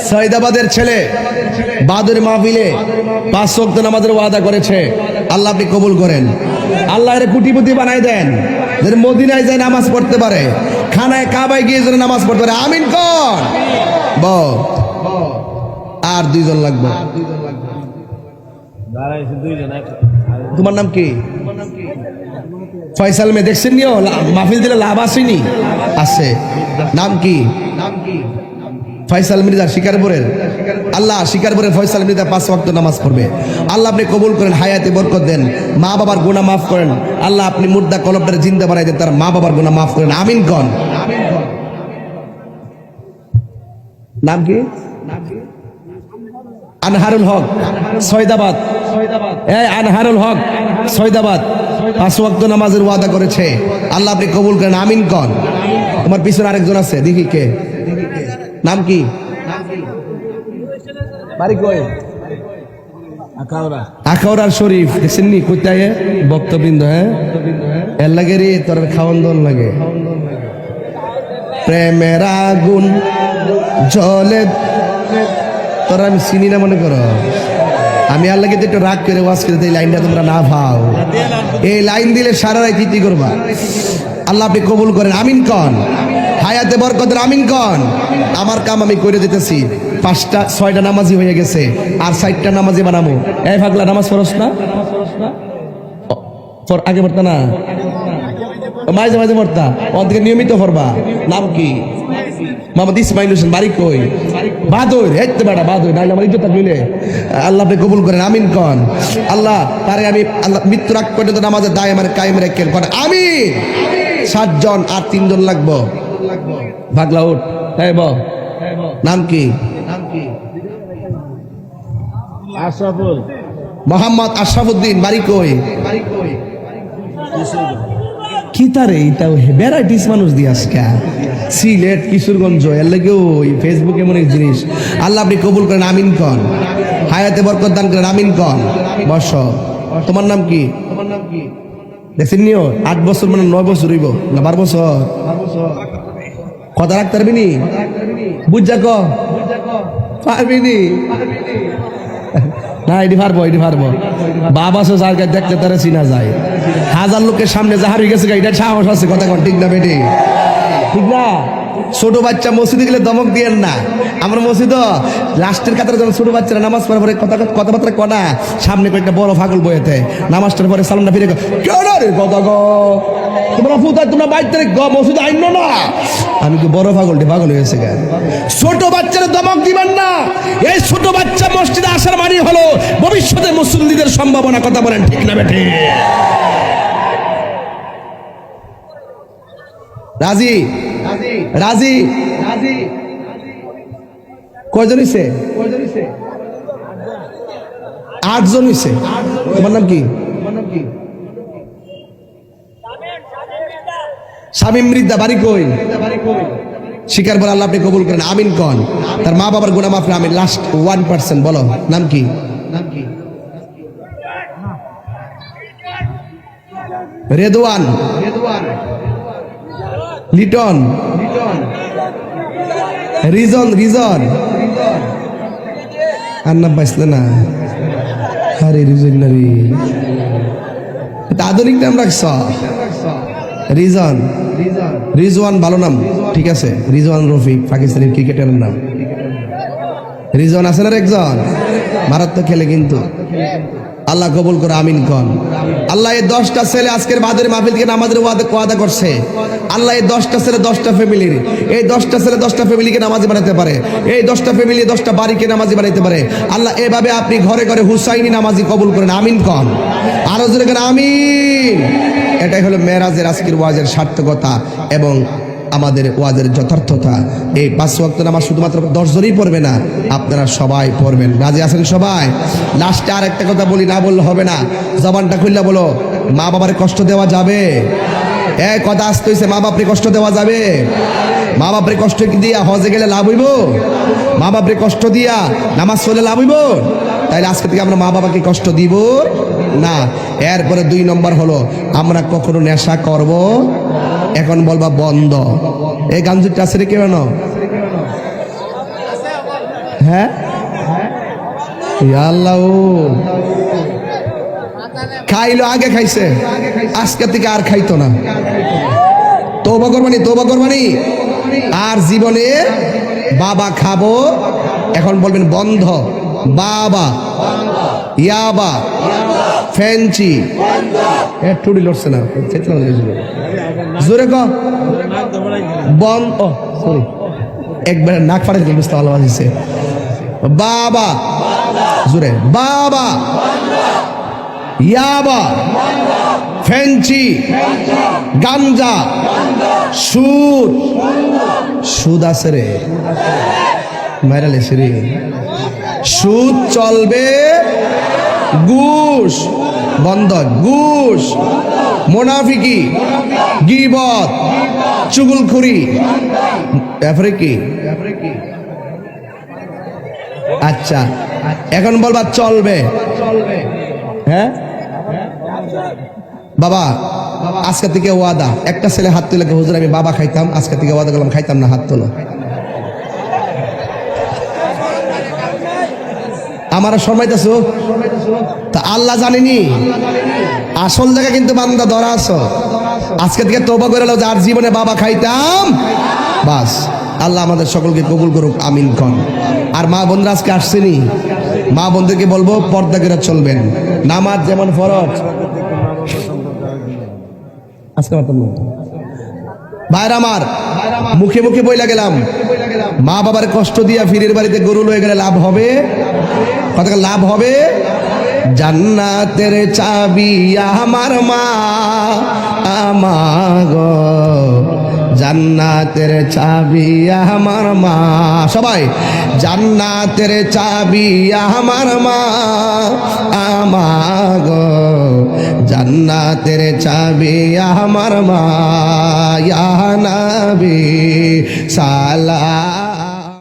সৈয়দাবাদের ছেলে বাদুর মাহফিলে 5 ওয়াক্ত নামাজের ওয়াদা করেছে, আল্লাহ আপনি কবুল করেন। আল্লাহ এর কোটিপতি বানাই দেন, যেন মদিনায় যায় নামাজ পড়তে পারে, খানায় কাবায় গিয়ে যেন নামাজ পড়তে পারে। আমিন কর। আর দুইজন লাগবে। তোমার নাম কি? ফয়সাল মে দেখছেন নিও মাহফিল দিলে লাভ আসেনি আছে। নাম কি? ফয়সাল মির্জা শিকারপুরের। আল্লাহ শিকারপুরের ফয়সাল মির্জা 5 ওয়াক্ত নামাজ পড়বে। আল্লাহ আপনি কবুল করেন, হায়াতে বরকত দেন, মা বাবার গুনাহ মাফ করেন। আল্লাহ আপনি মুর্দা কলবটারে জিন্দা বানাই দেন, তার মা বাবার গুনাহ মাফ করেন। আমিন কোন। নাম কি? আনহারুল হক সৈদাবাদ। এই আনহারুল হক সৈদাবাদ 5 ওয়াক্ত নামাজের ওয়াদা করেছে। আল্লাহ আপনি কবুল করেন। আমিন কোন। তোমার পিছনে আরেকজন আছে, দেখি কে? নাম কি? বাড়ি কই? আখাউড়ার শরীফ। দেখছেন নি কোথায় বক্তবৃন্দ? হ্যাঁ এর লাগে রে তোর খাওয়ান দন লাগে। প্রেমের আগুন জ্বলে তোর আমি চিনি না মনে করো। আমি আর লাগে একটু রাগ করে ওয়াজ করে এই লাইনটা তোমরা না ভাও। এই লাইন দিলে সারা রাত কি করবা? আল্লাহ আপনি কবুল করেন। আমিন কোন। হায়াতে বরকতের আমিন কোন। আমার কাম আমি করে দিতেছি। 5টা 6টা নামাজি হয়ে গেছে, আর 4টা নামাজি বানাবো। এই পাগলা নামাজ পড়ছ না? আগে পড়তা না? মাঝে মাঝে পড়তা, ওদিকে নিয়মিত পড়বা। নাম কি? মোহাম্মদ ইসমাইল হোসেন। বাড়ি কই? বাদর। হেঁটতে বেড়া বাদর, নাইলে আমার ইজ্জত থাকলে। আল্লাহ আপনি কবুল করেন। আমিন কোন। আল্লাহ তারে আমি আল্লাহ মৃত্যুর আগ পর্যন্ত নামাজের দায় আমার কায়েম রাখেন। আমিন। 7 জন আর 3 জন লাগবো। ভাগলা উঠ। নাম কি? আশরাফুল মোহাম্মদ আশরাফুদ্দিন। বাড়ি কই? কি তারে এটাও ভ্যারাইটিস মানুষ দিয়ে আজকে সিলেট কিশোরগঞ্জ এর লাগে ওই ফেসবুক এমন এক জিনিস। আল্লাহ আপনি কবুল করেন। আমিন কোন। হায়াতে বরকত দান করেন। আমিন কোন। বস। তোমার নাম কি? দেখছেন নিও 8 বছর মানে 9 বছর হইব না 12 বছর? কথা রাখতে পারবি নি? বুঝা ক পারবি নি? না এটি পারবো, এটি পারবো। বাবা সো যার গায়ে দেখতে তারা চিনা যায়। 1000 লোকের সামনে যা হারিয়ে গেছে এটা সাহস আছে। কথা কন ঠিক না বেটি? ঠিক না? ছোট বাচ্চা মসজিদে গেলে দমক দিয়েন না। আমরা মসজিদ লাস্টের কাতারে যখন ছোট বাচ্চারা নামাজ পড়ার পরে কথাবার্তা কনা, সামনে কয়েকটা বড় ফাগল বইতে নামাজটার পরে সালামটা ফিরে কেন রে কথা গো তোমরা ফুতায় তোমরা বাইতে মসজিদে আইন না। আমি কি বড় পাগলটি পাগল হয়েছে কেন? ছোট বাচ্চারা দমক দিবেন না। এই ছোট বাচ্চা মসজিদে আসার মানে হলো ভবিষ্যতে মুসল্লিদের সম্ভাবনা। কথা বলেন ঠিক না বেটি? রাজি? রাজি? কয়জন হইছে? 8 জন হইছে। তোমার নাম কি? শামীম মৃদ্ধা। বাড়ি কই? শিকার বলে। আল্লাহ আপনি কবুল করেন। আমিন কোন। তার মা বাবার গুনাহ মাফ। আমিন। লাস্ট 1% বলো। নাম কি? রেদওয়ান। লিটন। রিজন। রিজন আর নাম পাইছিল না? আরে রিজন না রে, আধুনিক নাম রাখছ। রিজন। রিজওয়ান ভালো নাম, ঠিক আছে। রিজওয়ান রফিক পাকিস্তানের ক্রিকেটারের নাম। রিজওয়ান আছে না একজন, মারাত্মক খেলে কিন্তু। আল্লাহ কবুল করে। আমিন কোন। আল্লাহ এই 10টা ছেলে আজকের বাদরে মাহফিল থেকে নামাজের ওয়াদা করছে। আল্লাহ এই 10টা ছেলে 10টা ফ্যামিলির, এই 10টা ছেলে 10টা ফ্যামিলিকে নামাজি বানাতে পারে। এই 10টা ফ্যামিলি 10টা বাড়িকে নামাজি বানাইতে পারে। আল্লাহ এভাবে আপনি ঘরে ঘরে হুসাইনি নামাজি কবুল করেন। আমিন কোন। আরো জোরে করেন আমিন। এটাই হলো মেরাজের আজকের ওয়াজের সার্থকতা এবং আমাদের ওয়াজের যথার্থতা। এই 5 ওয়াক্ত নামাজ শুধুমাত্র 10 জনই পড়বে না, আপনারা সবাই পড়বেন। রাজি আছেন সবাই? লাস্টে আর একটা কথা বলি, না বললে হবে না, জবানটা খুললা বলো। মা বাবার কষ্ট দেওয়া যাবে? এক কথা আসতে হইছে, মা বাপরে কষ্ট দেওয়া যাবে? মা বাপরে কষ্ট দিয়া হজে গেলে লাভ হইব? মা বাপরে কষ্ট দিয়া নামাজ পড়লে লাভ হইব? তাইলে আজকে থেকে আমরা মা বাবাকে কষ্ট দিব না। এরপরে 2 নম্বর হলো, আমরা কখনো নেশা করব। এখন বলবা বন্ধ। এই গাঞ্জুটা আছে রে কেন? হ্যাঁ আল্লাহ খাইলো, আগে খাইছে, আজকে থেকে আর খাইতো না। তওবা করবানি, তওবা করবানি। আর জীবনে বাবা খাবো এখন বলবেন বন্ধ, বাবা, ইয়াবা, ফেঞ্চি, টুডি লড়ছে না, জোরে ক বন্ধ, সরি একবার নাক ফাড়ে দিল, বুঝতে ভালো আছে। বাবা, জোরে বাবা, ইয়াবা, ফেঞ্চি, গাঞ্জা, সুদ, সুদ আছে রে মাইরালে রে, সুদ চলবে, ঘুষ বন্ধ, ঘুষ, মুনাফিকি, গীবত, চুগলখড়ি, তারপরে কি? আচ্ছা এখন বলবা চলবে, হ্যাঁ বাবা আজকে থেকে ওয়াদা, একটা ছেলে হাত তুলে হুজুর আমি বাবা খাইতাম, আজকে থেকে ওয়াদা করলাম খাইতাম না, হাত তোলো। আমার শর্মাইতেছ তা আল্লাহ জানেনি, আসল জায়গা কিন্তু বান্দা ধরা আছো। আজকে থেকে তওবা করে নাও, যার জীবনে বাবা খাইতাম, বাস আল্লাহ আমাদের সকলকে কবুল করুক, আমিন কন। আর মা বোনরা আজকে আসছেনি, মা বোনদেরকে বলবো পর্দা করে চলবেন, নামাজ যেমন ফরজ। আজকে ভাইর আমার মুখে মুখে বইলা গেলাম, মা বাবার কষ্ট দিয়া ফিরের বাড়িতে গরু লয়ে গেলে লাভ হবে, কত লাভ হবে? জান্নাতের চাবি আমার মা, আমাগো জান্নাতের চাবি আমার মা, সবাই জান্নাতের চাবি আমার মা, আমাগো জান্নাতের চাবি আমার মা, ইয়া নবী সালাম।